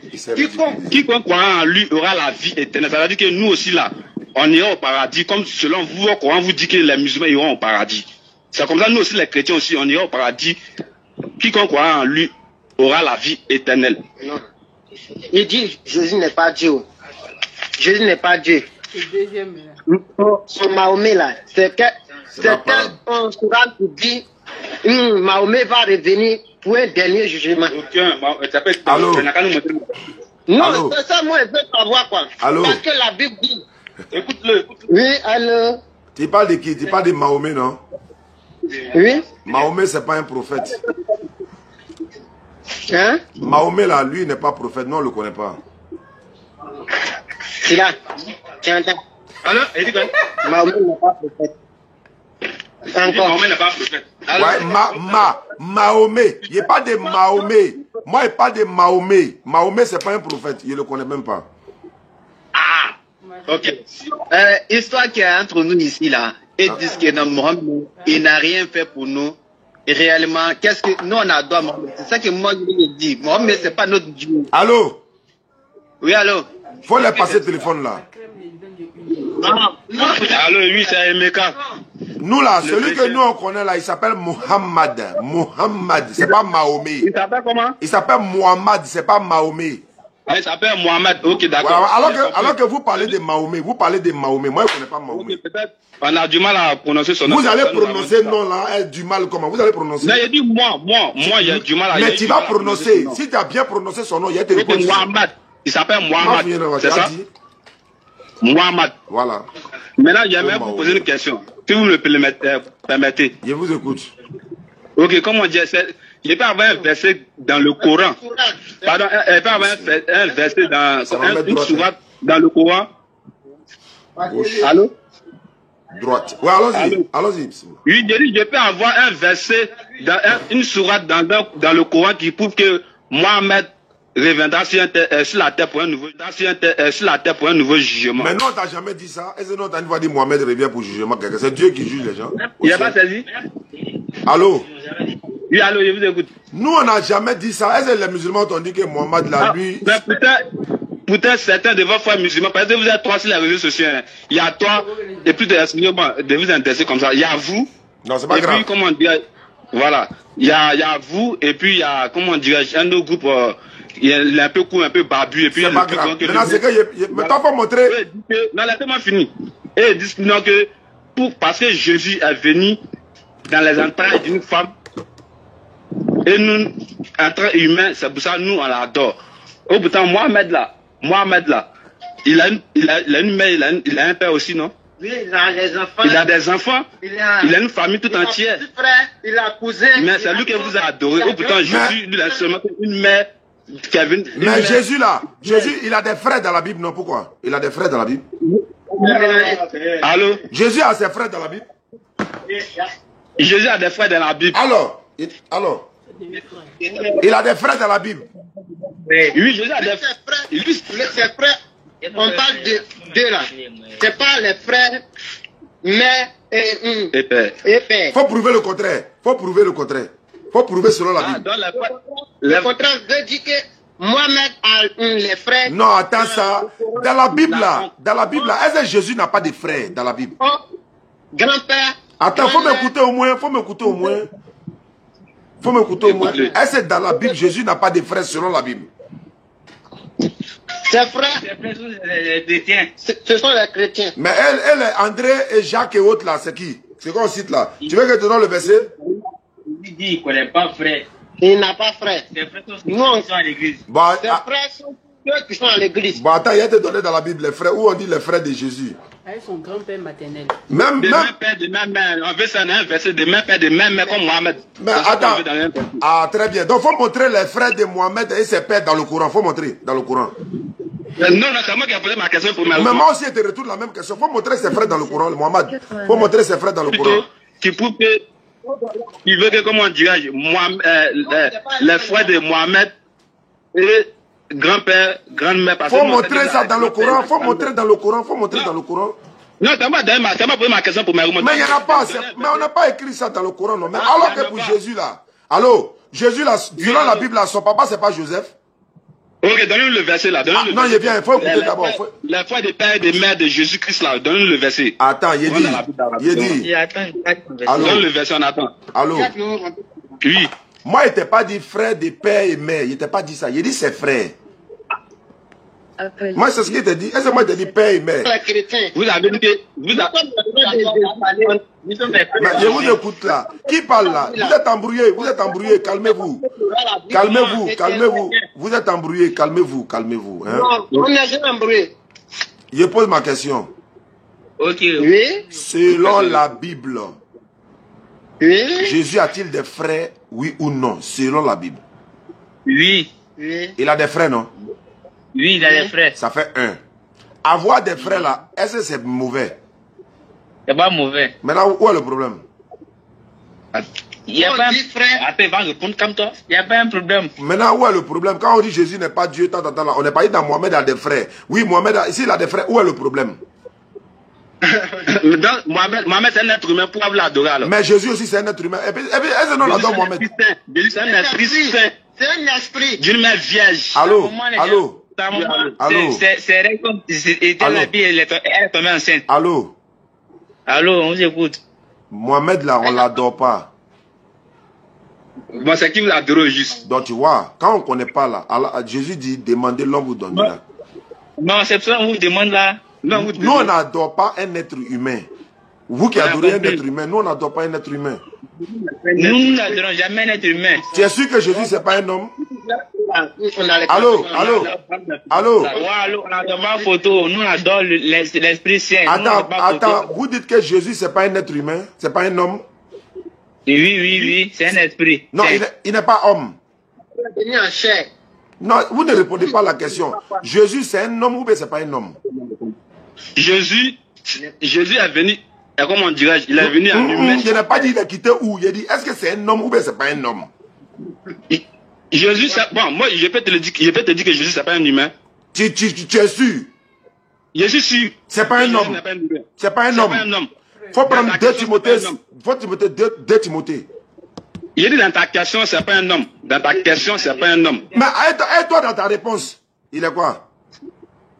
Quiconque croira en lui aura la vie éternelle. Ça veut dire que nous aussi là, on ira au paradis, comme selon vous, au Coran vous dit que les musulmans iront au paradis. C'est comme ça, nous aussi les chrétiens aussi, on ira au paradis. Quiconque croira en lui aura la vie éternelle. Non. Il dit Jésus n'est pas Dieu. Jésus n'est pas Dieu. C'est deuxième là. Son Mahomet là, c'est un Coran qui dit Mahomet va revenir pour un dernier jugement. Allô? Non, c'est ça, moi, je veux savoir quoi. Allô? Parce que la Bible dit. Écoute-le. Oui, allô? Tu parles de qui? Tu parles de Mahomet, non? Oui. Mahomet, c'est pas un prophète. Hein? Mahomet, là, lui, n'est pas prophète. Non, on ne le connaît pas. C'est là. Tu entends? Alors, il dit quoi? Mahomet n'est pas prophète. Encore. Mahomet n'est pas prophète. Ouais, Mahomet. Il n'y a pas de Mahomet. Moi, il parle de Mahomet. Mahomet, c'est pas un prophète. Il ne le connaît même pas. Ah! Ok. Histoire qu'il y a entre nous ici, là, et disent que non, Mohamed, il n'a rien fait pour nous. Et réellement, qu'est-ce que nous, on adore Mohamed? C'est ça que moi, je lui dis. Mohamed, c'est pas notre Dieu. Allô? Oui, allô? Faut les passer le téléphone, là. Allô, oui, c'est Emeka. Nous, là, celui que nous, on connaît, là, il s'appelle Mohammed. Mohammed, c'est pas Mahomet. Il s'appelle comment? Il s'appelle Mohammed, c'est pas Mahomet. Ah, il s'appelle Mohamed. Ok, d'accord. Voilà, alors que vous parlez de Mahomet, Moi, je ne connais pas Mahomet. Okay, peut-être on a du mal à prononcer son nom. Vous allez prononcer non là, du mal comment? Vous allez prononcer? Non, il dit moi, il y a du mal à... Mais tu vas prononcer. Si tu as bien prononcé son nom, il y a des réponses. Mohamed. Il s'appelle Mohamed. C'est ça? Mohamed. Voilà. Maintenant, j'aimerais vous poser une question. Si vous me permettez. Je vous écoute. Ok, comme on dit, il peut y avoir un verset dans le Coran. Pardon, il peut y avoir un verset dans une sourate dans le Coran. Allô? Droite. Oui, allons-y. Oui, je peux avoir un verset dans une sourate dans le Coran qui prouve que Mohamed reviendra sur la terre pour un nouveau jugement. Mais non, tu n'as jamais dit ça. Est-ce que non, tu as dit Mohamed revient pour jugement quelqu'un? C'est Dieu qui juge les gens. Il n'y a pas saisi? Allô? Oui, allô, je vous écoute. Nous, on n'a jamais dit ça. Est-ce que les musulmans t'ont dit que Mohamed là, lui... Peut-être certains de vos frères musulmans, parce que vous êtes trois sur les réseaux sociaux. Hein. Il y a toi, et plus de vous intéresser comme ça. Il y a vous. Non, c'est pas et grave. Puis, comment dire, voilà. Il y a vous, et puis il y a, comment dirais-je, un autre groupe, il est un peu court, un peu barbu, et puis il y a pas grave. Maintenant, c'est que... Mais toi, faut montrer... Non, laissez-moi finir. Et ils disent non, que parce que Jésus est venu dans les entrailles d'une femme, et nous, entrailles humains, c'est pour ça nous, on l'adore. Oh, pourtant, Mohamed là, il a une mère, il a un père aussi, non? Oui, il a des enfants. Il a des enfants. Il a une famille tout entière. Il a un frère, il a un cousin. Mais c'est lui que vous avez adoré. Oh, pourtant, Jésus, lui, il a seulement une mère qui a venu. Mais Jésus là, Jésus, il a des frères dans la Bible, non? Pourquoi? Il a des frères dans la Bible. Allô? Jésus a ses frères dans la Bible. Jésus a des frères dans la Bible. Alors, il a des frères dans la Bible. Oui, Jésus a des frères. Ses frères, on parle de deux là. C'est pas les frères, mère et père. Faut prouver le contraire. Faut prouver selon la Bible. Le contraire veut dire que Mohamed a les frères. Non, attends ça. Dans la Bible là, est-ce que Jésus n'a pas de frères dans la Bible? Grand-père. Attends, faut m'écouter au moins. Est-ce que dans la Bible, Jésus n'a pas de frères selon la Bible? Ses frères, ce sont les chrétiens. Mais elle est André et Jacques et autres là, c'est qui? C'est quoi on cite là? Tu veux que je te donne le verset? Il dit qu'il ne connaît pas frère. Il n'a pas frère. Ses frères sont à l'église. Ses frères sont ceux qui sont à l'église. Bon, attends, il y a te donné dans la Bible les frères, où on dit les frères de Jésus. Avec son grand-père maternel. Même père de même mère. On veut ça dans un verset de même père de même mère comme Mohamed. Mais attends. Ah, très bien. Donc, il faut montrer les frères de Mohamed et ses pères dans le Coran. Il faut montrer dans le Coran. Non, c'est moi qui ai posé ma question pour ma Mais moi aussi, je te retourne la même question. Il faut montrer ses frères dans le Coran, Mohamed. Il faut montrer ses frères dans le Coran. Qui prouve que, il veut que, comment dirais-je, les frères de Mohamed et grand-père, grand-mère. Il faut montrer ça dans le Coran. Il faut montrer dans le Coran. Non, t'as pas posé ma question pour ma remontée. Mais il n'y en a pas. Mais on n'a pas écrit ça dans le Coran, non. Mais alors que pour Jésus, là. Allô, Jésus, là, durant la Bible, là, son papa, c'est pas Joseph. Ok, donne-nous le verset là. Non, il vient, il faut écouter d'abord. La foi des pères et des mères de Jésus-Christ là, donne-nous le verset. Attends, il dit. Allô. Donne le verset, on attend. Allô. Oui. Moi, il n'était pas dit frère des pères et mères. Il n'était pas dit ça. Il dit ses frères. Moi, c'est ce qu'il t'a dit. Est-ce que moi, je te dis père et mère? Vous avez dit que. Mais je vous écoute là. Qui parle là? Vous êtes embrouillé, calmez-vous. Vous êtes embrouillé, calmez-vous. Hein? Non, on n'est jamais embrouillé. Je pose ma question. Ok. Oui. Selon la Bible, Oui. Jésus a-t-il des frères, oui ou non? Selon la Bible. Oui. Il a des frères, non? Oui, il a des frères. Ça fait 1. Avoir des frères là, est-ce que c'est mauvais? C'est pas mauvais. Maintenant, où est le problème? Il n'y a pas un frère. Après, il va répondre comme toi. Il n'y a pas un problème. Maintenant, où est le problème? Quand on dit Jésus n'est pas Dieu, là, on n'est pas dit dans Mohamed a des frères. Oui, Mohamed, ici, il a des frères. Où est le problème? Mohamed, c'est un être humain pour l'adorer alors. Mais Jésus aussi, c'est un être humain. Et puis est-ce que non, on adore Mohamed? Jésus, c'est un esprit saint. C'est un esprit. D'une mère vierge. Allô? C'est comme était la vie, elle est tombée enceinte. Allô? Allô, on vous écoute. Mohamed, là, on ne l'adore pas. Bon, c'est qui vous l'adore juste. Donc, tu vois, quand on ne connaît pas là, Jésus dit, demandez, l'homme vous donnera. Non, c'est pour ça qu'on vous demande là. Non, nous, on n'adore pas un être humain. Vous qui adorez un être humain, nous, on n'adore pas un être humain. Nous n'adorons jamais un être humain. Tu es sûr que Jésus, ce n'est pas un homme? Allô? On n'adore pas photo. Nous, on adore l'Esprit Saint. Attends, vous dites que Jésus, ce n'est pas un être humain? Ce n'est pas un homme? Oui, c'est un esprit. Non, il n'est pas homme. Il est en chair. Non, vous ne répondez pas à la question. Jésus, c'est un homme ou bien c'est pas un homme? Jésus est venu, comment dirais-je, il est venu en humain. Je n'ai pas dit de quitter où. Il a dit, est-ce que c'est un homme ou bien c'est pas un homme? Jésus, bon, moi, je peux te dire que Jésus, c'est pas un humain. Tu es sûr? Je suis sûr. C'est pas un homme. C'est pas un homme. Faut prendre 2 Timothée. Faut 2 Timothée. Il dit dans ta question, c'est pas un homme. Dans ta question, c'est pas un homme. Mais aide-toi dans ta réponse. Il est quoi?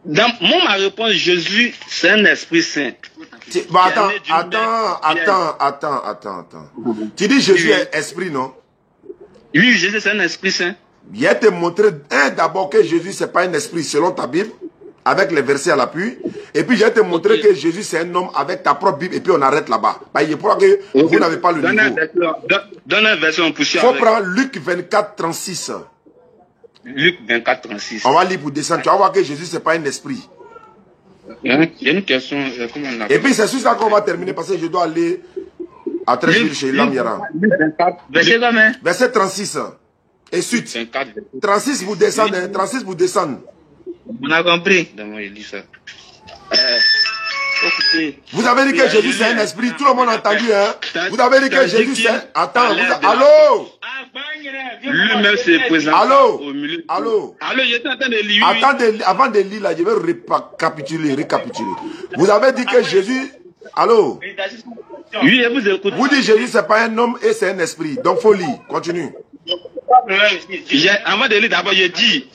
Dans ma réponse, Jésus, c'est un esprit saint. Bon, attends. Tu dis Jésus est esprit, non? Oui, Jésus, c'est un esprit saint. Il a te montré d'abord que Jésus, c'est pas un esprit selon ta Bible, avec les versets à l'appui. Et puis, j'ai te montré que Jésus, c'est un homme avec ta propre Bible. Et puis, on arrête là-bas. Bah, il est pour que vous n'avez pas le niveau. Donne un verset, on pousse. Il faut prendre Luc 24, 36. Luc 24, 36. On va lire pour descendre. Tu vas voir que Jésus, c'est pas un esprit. Il y a une question. Comment on et puis, c'est sur ça qu'on va terminer parce que je dois aller à 13 jours chez Lamira. Verset combien? Verset 36. Et suite. 36 vous descendez. 36 vous descendez. On a compris. Il dit ça. Vous avez dit que Jésus c'est un esprit. Tout le monde a entendu, hein? Vous avez dit que Jésus c'est... Attends, allô? Lui-même se présente au milieu. Allô? Allô, j'étais en train de lire. Attendez, avant de lire là, je vais récapituler. Vous avez dit que Jésus... Allô? Oui, je vous écoute. Vous dites Jésus c'est pas un homme et c'est un esprit. Donc faut lire. Continue. Avant de lire d'abord, je dis,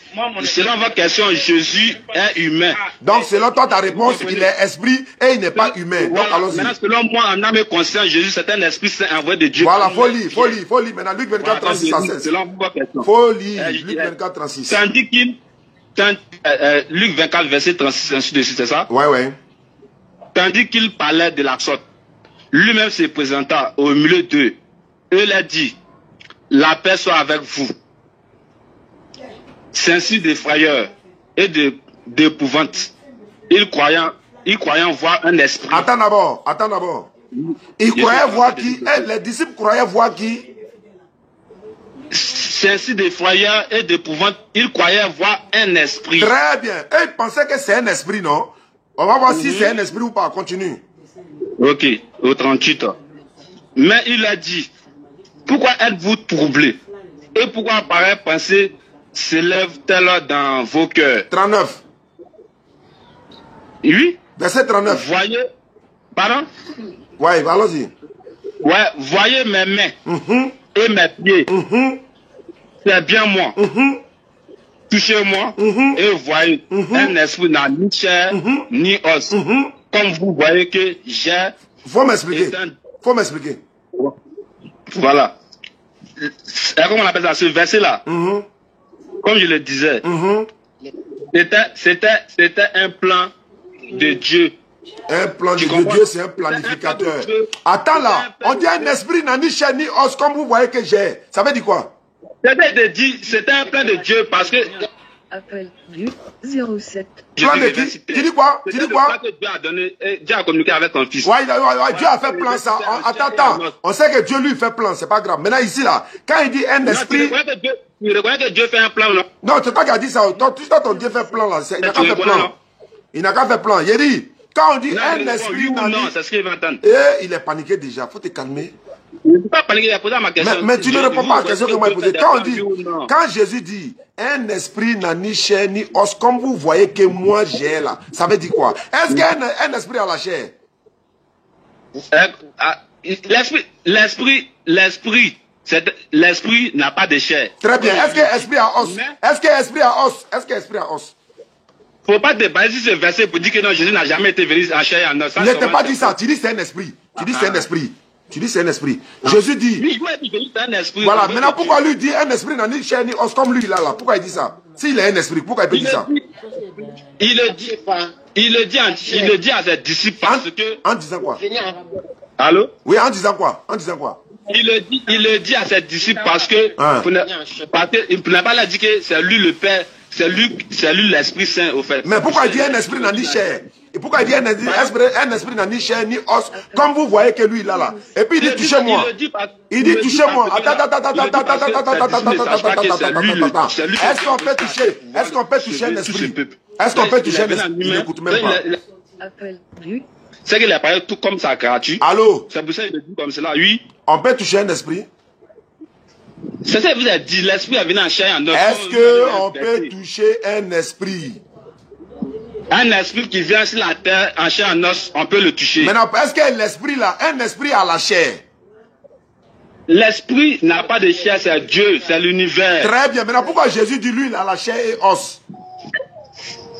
selon votre question, Jésus est humain. Donc selon toi, ta réponse, il est esprit et il n'est pas humain. Donc allons-y. Maintenant, selon moi, en âme et conscience, Jésus c'est un esprit saint envoyé de Dieu. Voilà, faut lire. Maintenant, Luc 24, 36 à 16. Selon votre question. Faut lire, Luc 24, 36. Tandis qu'il... Luc 24, verset 36, ainsi de suite, c'est ça? Ouais. Tandis qu'il parlait de la sorte, lui-même se présenta au milieu d'eux. Et il a dit, la paix soit avec vous. S'insi des frayeurs et d'épouvante. Il croyant voir un esprit. Attends d'abord. Ils croyaient voir qui? Les disciples croyaient voir qui? S'insi des frayeurs et d'épouvante. Il croyait voir un esprit. Très bien. Et ils pensaient que c'est un esprit, non? On va voir si c'est un esprit ou pas. Continue. Ok, au 38. Mais il a dit, pourquoi êtes-vous troublés? Et pourquoi pareille pensée s'élève-t-elle dans vos cœurs? 39. Oui. Verset 39. Voyez. Pardon? Ouais, allons-y. Ouais, voyez mes mains et mes pieds. C'est bien moi. Touchez-moi et voyez. Un esprit n'a ni chair ni os. Comme vous voyez que j'ai... Faut m'expliquer. Voilà. Comment on appelle ça? Ce verset-là, comme je le disais, c'était un plan de Dieu. Un plan de Dieu, c'est un planificateur. Attends là, on dit un esprit n'a ni chair ni os, comme vous voyez que j'ai. Ça veut dire quoi? C'était un plan de Dieu parce que... Appel du 07. Plan de qui? Tu dis quoi? Dieu a communiqué avec ton fils. Ouais, Dieu a fait plan ça. Attends. On sait que Dieu lui fait plan, c'est pas grave. Maintenant ici là, quand il dit un esprit... Tu reconnais que Dieu fait un plan, non? Non, c'est toi qui as dit ça. Ton Dieu fait plan là. Il n'a qu'à faire plan. Il n'a qu'à faire plan. Il dit, quand on dit un esprit... Non, c'est ce qu'il va entendre. Et il est paniqué déjà. Faut te calmer. Je ne peux pas paniquer, il a posé ma question. Mais tu ne réponds pas à la question que moi j'ai posée. Quand Jésus dit, un esprit n'a ni chair ni os, comme vous voyez que moi j'ai là, ça veut dire quoi? Est-ce qu'un esprit a la chair? L'esprit n'a pas de chair. Très bien. Est-ce qu'un esprit a os? Est-ce qu'un esprit a os? Est-ce qu'un esprit a os? Il ne faut pas te baser sur ce verset pour dire que non, Jésus n'a jamais été venu en chair et en os. Il ne t'a pas dit ça. Tu dis c'est un esprit. Tu dis c'est un esprit. Jésus dit. Oui, c'est un esprit. Voilà. Maintenant, pourquoi lui dit un esprit n'a ni chair ni os comme lui là? Pourquoi il dit ça? S'il est un esprit, pourquoi il peut dire ça? Il le dit à ses disciples parce que... En disant quoi? Allô? Oui, en disant quoi? Il le dit à ses disciples parce que... Il n'a pas là dit que c'est lui le Père, c'est lui l'Esprit Saint au fait. Mais pourquoi il dit un esprit n'a ni chair? Et pourquoi il dit un esprit n'a ni chair ni os, comme vous voyez que lui là. Et puis il dit touchez-moi. Il dit touchez-moi. Attends. Est-ce qu'on peut toucher? Est-ce qu'on peut toucher un esprit? Est-ce qu'on peut toucher un esprit? Il n'écoute même pas. C'est qu'il a parlé tout comme ça gratuit. Allô? C'est pour ça qu'il le dit comme cela, oui. On peut toucher un esprit? C'est ça que vous avez dit, l'esprit est venu en chair et en os. Est-ce qu'on peut toucher un esprit? Un esprit qui vient sur la terre en chair et en os, on peut le toucher. Maintenant, est-ce que l'esprit là, un esprit à la chair? L'esprit n'a pas de chair, c'est Dieu, c'est l'univers. Très bien. Maintenant, pourquoi Jésus dit lui, il a la chair et os?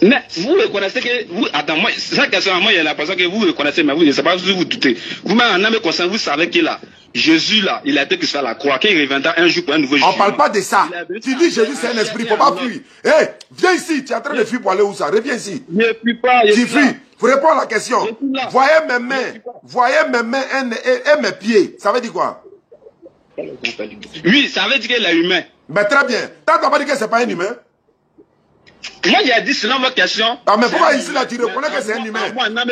Mais vous reconnaissez que vous, attends, moi, cette question, moi, il y a l'impression que vous reconnaissez, mais vous ne savez pas si vous doutez. Vous-même, en âme consciente, vous savez qu'il a, Jésus là, il a été crucifié à la croix, qu'il reviendra un jour pour un nouveau jugement. On ne parle pas de ça. Tu dis Jésus c'est un esprit, il ne faut pas fuir. Hé, viens ici, tu es en train de fuir pour aller où ça? Reviens ici. Je ne fuis pas. Tu fuis. Faut répondre à la question. Voyez mes mains et mes pieds. Ça veut dire quoi? Oui, ça veut dire qu'il est humain. Mais très bien. T'as pas dit que c'est pas un humain? Moi, j'ai dit selon votre question. Ah, mais pourquoi ici là tu reconnais que c'est un humain?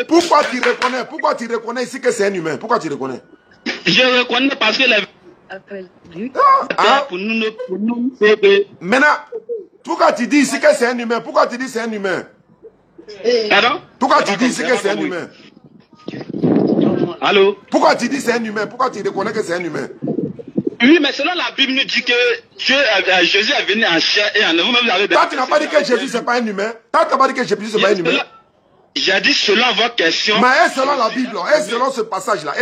Pourquoi tu reconnais ici que c'est un humain? Pourquoi tu reconnais? Je reconnais parce que les... Appel du. Pour nous, maintenant, pourquoi tu dis ici que c'est un humain? Pourquoi tu dis c'est un humain? Pardon? Pourquoi tu dis ici que c'est un humain? Allô? Pourquoi tu dis c'est un humain? Pourquoi tu reconnais que c'est un humain? Oui, mais selon la Bible nous dit que Jésus est venu en chair et en os. Vous-même, vous avez... Toi, tu n'as pas dit que Jésus c'est pas un humain? Toi, tu n'as pas dit que Jésus c'est pas un humain? J'ai dit selon votre question. Mais selon la Bible, et selon ce passage-là,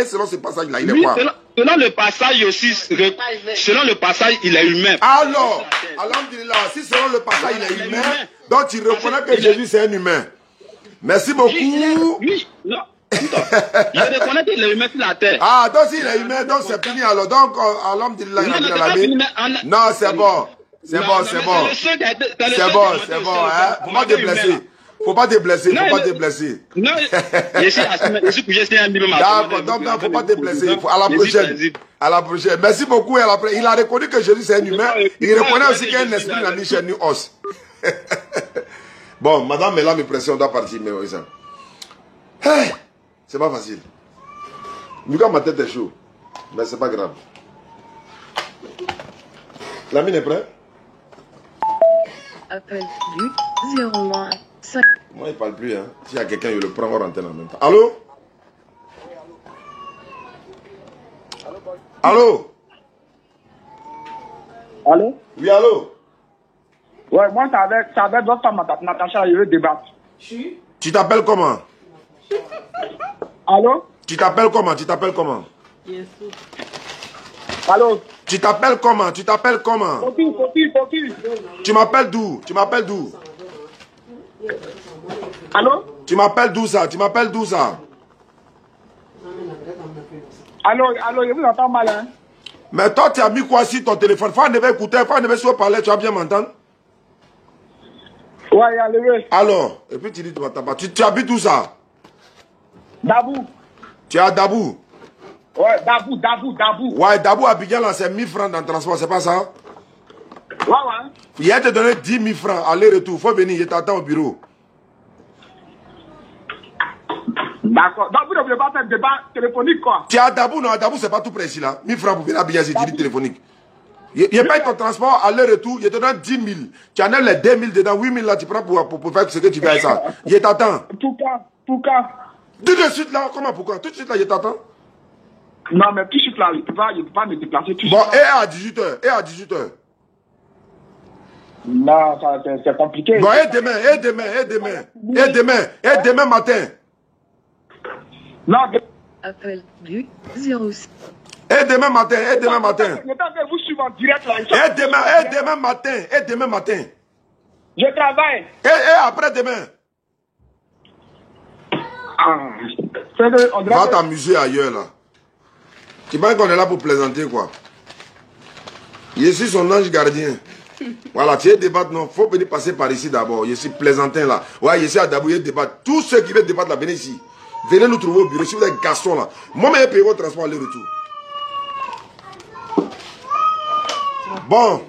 il est quoi? Selon le passage aussi, selon le passage, il est humain. Alors, alhamdulillah, si selon le passage il est humain, donc tu reconnais que Jésus c'est un humain. Merci beaucoup. Oui, non. Je reconnais qu'il est humain sur la terre. Ah, donc s'il est humain, donc c'est fini alors. Donc, alhamdulillah, non, c'est bon. C'est bon. C'est bon, hein. Faut pas te blesser. Faut pas te blesser. Non, je suis un minimum. D'accord, donc faut pas te blesser. À la prochaine. Merci beaucoup. Il a reconnu que Jésus c'est un humain. Il reconnaît aussi qu'il y a un esprit dans ni chair ni os. Bon, madame, mais là, mes pressions doivent partir. Mais oui, ça. Hey, c'est pas facile. Lucas, ma tête est chaude. Mais c'est pas grave. La mine est prête? Appel du 01 5. Moi, il parle plus. Hein. S'il y a quelqu'un, il le prend en antenne en même temps. Allô? Allô? Allô? Oui, allô? Ouais, moi, c'est avec votre femme, Natacha, je veux débattre. Tu t'appelles comment? Allô? Tu t'appelles comment? Allô? Tu t'appelles comment? Poki. Tu m'appelles d'où? Allô? Tu m'appelles d'où ça? Allô, je vous entends mal, hein? Mais toi, tu as mis quoi sur ton téléphone? Faut enlever écouter, faut enlever sur parler, tu vas bien m'entendre? Ouais, il y a levé. Alors, et puis tu dis, tu habites où ça? Dabou. Tu es à Dabou? Ouais, Dabou. Ouais, Dabou, Abidjan, là, c'est 1000 francs dans le transport, c'est pas ça? Ouais. Il a te donné 10 000 francs, aller-retour, faut venir, je t'attends au bureau. D'accord. Donc, vous ne voulez pas faire débat téléphonique, quoi? Tu es à Dabou, non, à Dabou, c'est pas tout près ici, là. 1000 francs pour venir à Abidjan, c'est dit téléphonique. Il paye ton transport, aller-retour, il te donne 10 000. Tu enlèves les 2 000 dedans, 8 000 là, tu prends pour faire ce que tu veux avec ça. Je t'attends. Pourquoi? Tout de suite là, comment pourquoi? Tout de suite là, je t'attends. Non, mais tout de suite là, je ne peux pas me déplacer tout de suite. Bon, et à 18h. Non, c'est compliqué. Bon, et demain matin. Non, Appel du 06. Et demain matin. Le temps que vous suivez en direct là. Et demain matin. Je travaille. Et après demain. Va t'amuser ailleurs là. Tu penses qu'on est là pour plaisanter quoi? Je suis son ange gardien. Voilà, tu es débattre, non, faut venir passer par ici d'abord. Je suis plaisantin là. Ouais, je suis à Dabou, je débattre. Tous ceux qui veulent débattre là, venez ici. Venez nous trouver au bureau. Si vous êtes garçon là, moi-même je paye votre transport aller-retour. Bon.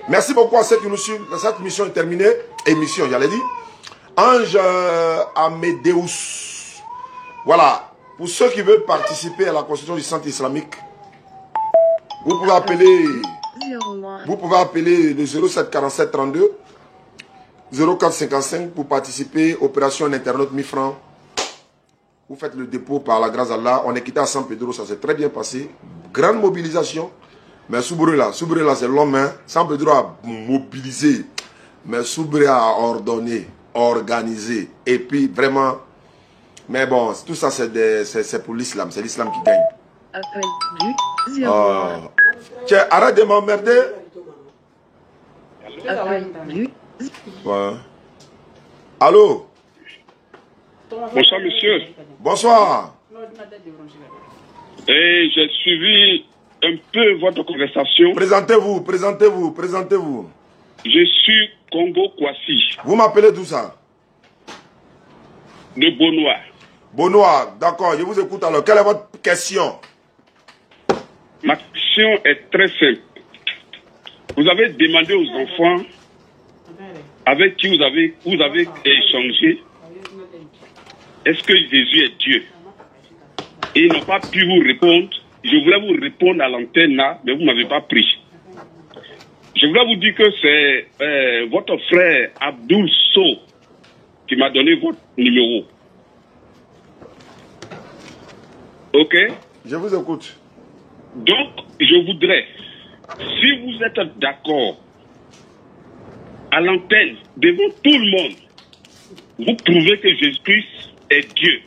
Merci beaucoup à ceux qui nous suivent. Cette mission est terminée. Émission, j'allais dire. Ange Amédéus. Voilà. Pour ceux qui veulent participer à la construction du centre islamique, vous pouvez appeler le 07 47 32 04 55 pour participer. Opération Internet 1000 francs. Vous faites le dépôt par la grâce d'Allah. On est quitté à San Pedro, ça s'est très bien passé. Grande mobilisation. Mais Soubré là, c'est l'homme, hein. Sans Pedro a mobilisé. Mais Soubré a ordonné, organisé. Et puis vraiment. Mais bon, tout ça c'est pour l'islam. C'est l'islam qui gagne. Appel du 01. Tiens, arrête de m'emmerder. Appel du. Ouais. Allô? Bonsoir, monsieur. Bonsoir. Et j'ai suivi un peu votre conversation. Présentez-vous, présentez-vous, présentez-vous. Je suis Congo Kwasi. Vous m'appelez d'où ça? De Bonois. Bonois, d'accord, je vous écoute alors. Quelle est votre question? Ma question est très simple. Vous avez demandé aux enfants avec qui vous avez échangé, est-ce que Jésus est Dieu? Et ils n'ont pas pu vous répondre. Je voulais vous répondre à l'antenne là, mais vous ne m'avez pas pris. Je voulais vous dire que c'est votre frère Abdoul So qui m'a donné votre numéro. Ok? Je vous écoute. Donc, je voudrais, si vous êtes d'accord, à l'antenne, devant tout le monde, vous prouvez que Jésus-Christ est Dieu.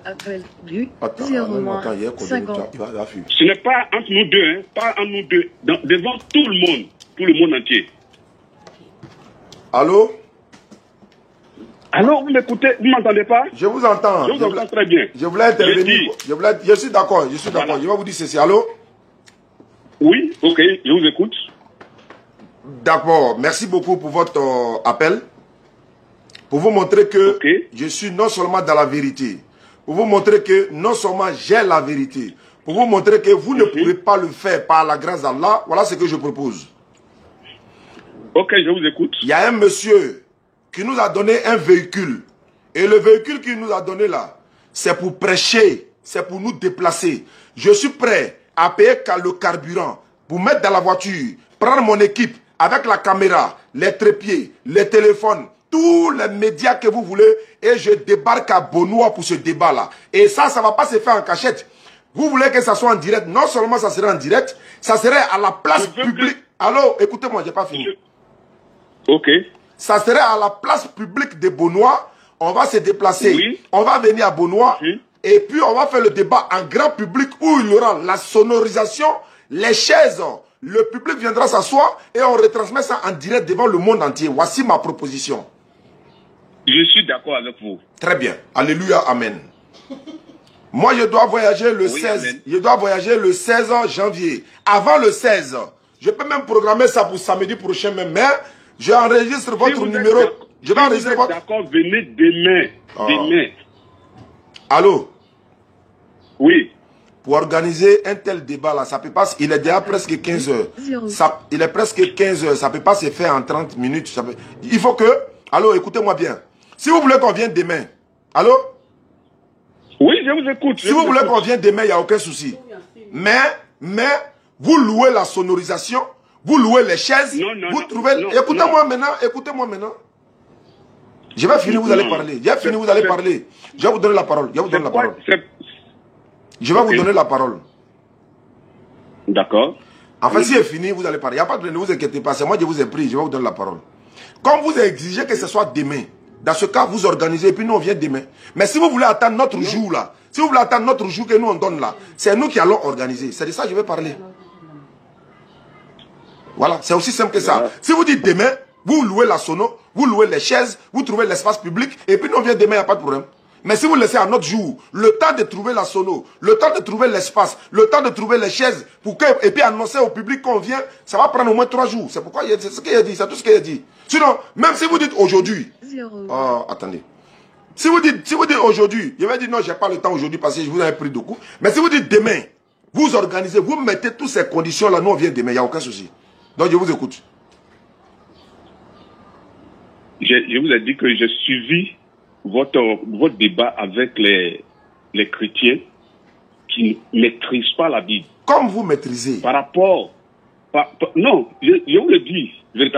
Appel du Attends, 01 Ce n'est pas entre nous deux, hein, pas entre nous deux, devant tout le monde entier. Allô? Alors, vous m'écoutez, vous ne m'entendez pas? Je vous entends. Je vous entends très bien. Je voulais intervenir. Je suis d'accord, Voilà. Je vais vous dire ceci. Allô? Oui, ok, je vous écoute. D'accord, merci beaucoup pour votre appel. Pour vous montrer que je suis non seulement dans la vérité. Pour vous montrer que non seulement j'ai la vérité. Pour vous montrer que vous ne pouvez pas le faire par la grâce d'Allah. Voilà ce que je propose. Ok, je vous écoute. Il y a un monsieur qui nous a donné un véhicule. Et le véhicule qu'il nous a donné là, c'est pour prêcher, c'est pour nous déplacer. Je suis prêt à payer le carburant, pour mettre dans la voiture, prendre mon équipe avec la caméra, les trépieds, les téléphones, tous les médias que vous voulez, et je débarque à Bonois pour ce débat-là. Et ça ne va pas se faire en cachette. Vous voulez que ça soit en direct? Non seulement ça serait en direct, ça serait à la place publique. Allô, écoutez-moi, j'ai pas fini. Ok. Ça serait à la place publique de Bonois. On va se déplacer. Oui. On va venir à Bonois. Et puis on va faire le débat en grand public où il y aura la sonorisation, les chaises. Le public viendra s'asseoir et on retransmet ça en direct devant le monde entier. Voici ma proposition. Je suis d'accord avec vous. Très bien. Alléluia, amen. Moi, je dois voyager le 16. Amen. Je dois voyager le 16 janvier. Avant le 16. Je peux même programmer ça pour samedi prochain même. Mais j'enregistre votre numéro. Je vais enregistrer votre... D'accord, venez demain. Demain. Allô? Oui. Pour organiser un tel débat là, ça peut pas, il est déjà presque 15 heures. Il est presque 15 heures, ça peut pas se faire en 30 minutes. Il faut que, allô, écoutez-moi bien. Si vous voulez qu'on vienne demain, allô? Oui, je vous écoute. Si vous voulez qu'on vienne demain, il n'y a aucun souci. Mais, vous louez la sonorisation, vous louez les chaises, vous trouvez... Écoutez-moi maintenant. Je vais finir, vous allez parler. J'ai fini, vous allez parler. Je vais vous donner la parole. Je vais vous donner la parole. D'accord. Enfin, si c'est fini, vous allez parler. Il n'y a pas de... Ne vous inquiétez pas. C'est moi qui vous ai pris. Je vais vous donner la parole. Comme vous exigez que ce soit demain, dans ce cas, vous organisez et puis nous, on vient demain. Mais si vous voulez attendre notre jour là, si vous voulez attendre notre jour que nous, on donne là, c'est nous qui allons organiser. C'est de ça que je vais parler. Voilà. C'est aussi simple que ça. Si vous dites demain, vous louez la sono, vous louez les chaises, vous trouvez l'espace public, et puis nous on vient demain, il n'y a pas de problème. Mais si vous laissez à notre jour, le temps de trouver la sono, le temps de trouver l'espace, le temps de trouver les chaises, et puis annoncer au public qu'on vient, ça va prendre au moins 3 jours. C'est pourquoi c'est ce qu'il a dit, c'est tout ce qu'il a dit. Sinon, même si vous dites aujourd'hui, attendez. Si vous dites aujourd'hui, je vais dire non, j'ai pas le temps aujourd'hui parce que je vous ai pris de coups. Mais si vous dites demain, vous organisez, vous mettez toutes ces conditions là, nous on vient demain, il n'y a aucun souci. Donc je vous écoute. Je vous ai dit que j'ai suivi votre débat avec les chrétiens qui ne maîtrisent pas la Bible. Comme vous maîtrisez. Par rapport... non, je vous le dis,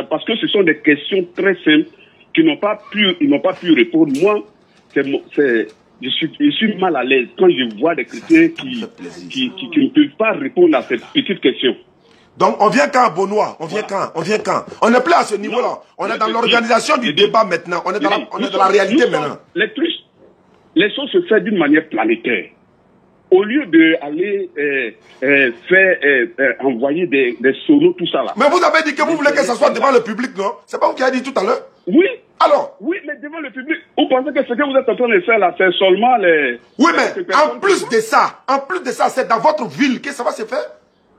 parce que ce sont des questions très simples qu'ils n'ont pas pu répondre. Moi, je suis mal à l'aise quand je vois des chrétiens qui ne peuvent pas répondre à cette petite question. Donc, on vient quand, Benoît? On vient quand? On vient quand? On n'est plus à ce niveau-là. On est dans l'organisation du débat maintenant. On est dans la réalité maintenant. Les choses se font d'une manière planétaire. Au lieu d'aller envoyer des solos, tout ça là. Mais vous avez dit que vous voulez que ça soit devant le public, non? C'est pas vous qui avez dit tout à l'heure? Oui. Alors? Oui, mais devant le public. Vous pensez que ce que vous êtes en train de faire là, c'est seulement les... Oui, mais en plus de ça, c'est dans votre ville que ça va se faire.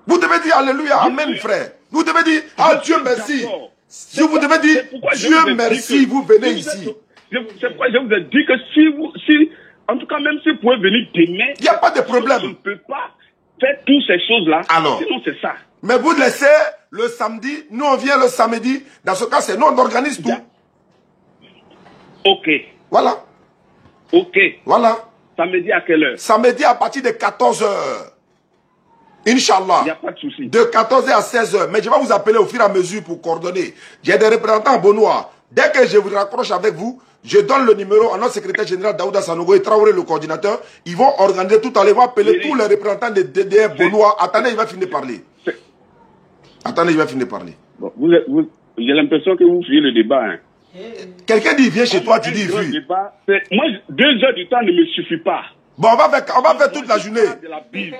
Vous devez dire Alléluia, Amen, frère. Vous devez dire, ah Dieu merci. Si vous devez dire, Dieu merci, vous venez ici. C'est pourquoi je vous ai dit que si en tout cas, même si vous pouvez venir demain, il n'y a pas de problème. Je ne peux pas faire toutes ces choses-là. Alors, sinon, c'est ça. Mais vous laissez le samedi, nous on vient le samedi. Dans ce cas, c'est nous on organise tout. Ok. Voilà. Ok. Voilà. Samedi à quelle heure? Samedi à partir de 14h. Inch'Allah. Il n'y a pas de souci. De 14h à 16h. Mais je vais vous appeler au fur et à mesure pour coordonner. J'ai des représentants à Benoît. Dès que je vous raccroche avec vous, je donne le numéro à notre secrétaire général Daouda Sanogo et Traoré, le coordinateur. Ils vont organiser tout à l'heure. Ils vont appeler tous les représentants de DDR Benoît. Attendez, il va finir de parler. Attendez, il va finir de parler. Bon, j'ai l'impression que vous fuyez le débat. Hein. Quelqu'un dit viens chez toi, tu dis fuis. Moi, 2 heures du temps ne me suffit pas. Bon, on va faire toute la journée.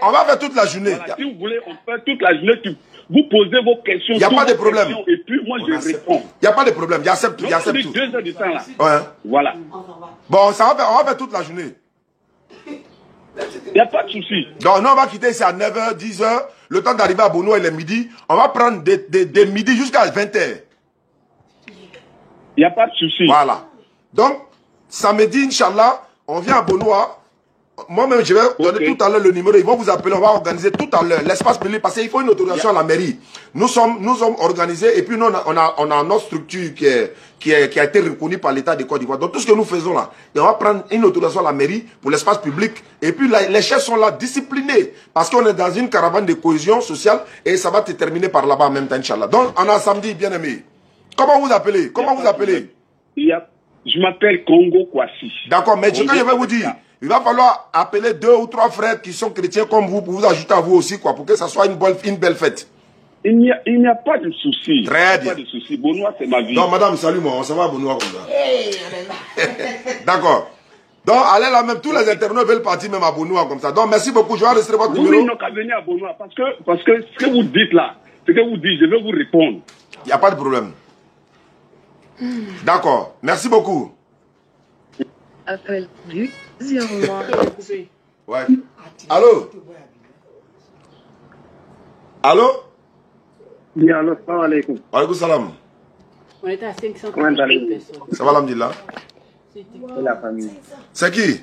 On va faire toute la journée. Voilà, si vous voulez, on fait toute la journée. Vous posez vos questions. Il n'y a pas de problème. Et puis moi, je réponds. Il n'y a pas de problème. J'accepte tout. J'accepte tout. 2 heures du temps là. Ouais. Voilà. Bon, on va faire toute la journée. Il n'y a pas de souci. Donc, nous, on va quitter ici à 9h, 10h. Le temps d'arriver à Benoît, il est midi. On va prendre de midi jusqu'à 20h. Il n'y a pas de souci. Voilà. Donc, samedi, Inch'Allah, on vient à Benoît. Moi-même, je vais donner tout à l'heure le numéro. Ils vont vous appeler. On va organiser tout à l'heure l'espace public parce qu'il faut une autorisation à la mairie. Nous sommes organisés et puis nous, on a notre structure qui a été reconnue par l'État de Côte d'Ivoire. Donc, tout ce que nous faisons là, et on va prendre une autorisation à la mairie pour l'espace public. Et puis, les chefs sont là disciplinés parce qu'on est dans une caravane de cohésion sociale et ça va se terminer par là-bas en même temps, Inch'Allah. Donc, on a samedi, bien aimé. Comment vous appelez? Comment vous appelez? Je m'appelle Congo Kwasi. D'accord, mais ce que je vais vous dire, il va falloir appeler 2 ou 3 frères qui sont chrétiens comme vous pour vous ajouter à vous aussi, quoi, pour que ça soit une belle fête. Il n'y a pas de souci. Très bien. Pas de souci. Benoît, c'est ma vie. Non, madame, salut-moi. On s'en va à Benoît comme ça. D'accord. Donc, allez là, même tous les internautes veulent partir même à Benoît comme ça. Donc, merci beaucoup. Je vais enregistrer votre numéro. Oui, ils n'ont qu'à venir à Benoît parce que ce que vous dites là, ce que vous dites, je vais vous répondre. Il n'y a pas de problème. D'accord. Merci beaucoup. Appel du 0. Ouais. Allô? Allô? Oui, allô, salam alaikum. Alaikum salam. On était à 500 Comment allez-vous? personnes. Ça va, alhamdulillah. C'est la famille. C'est qui?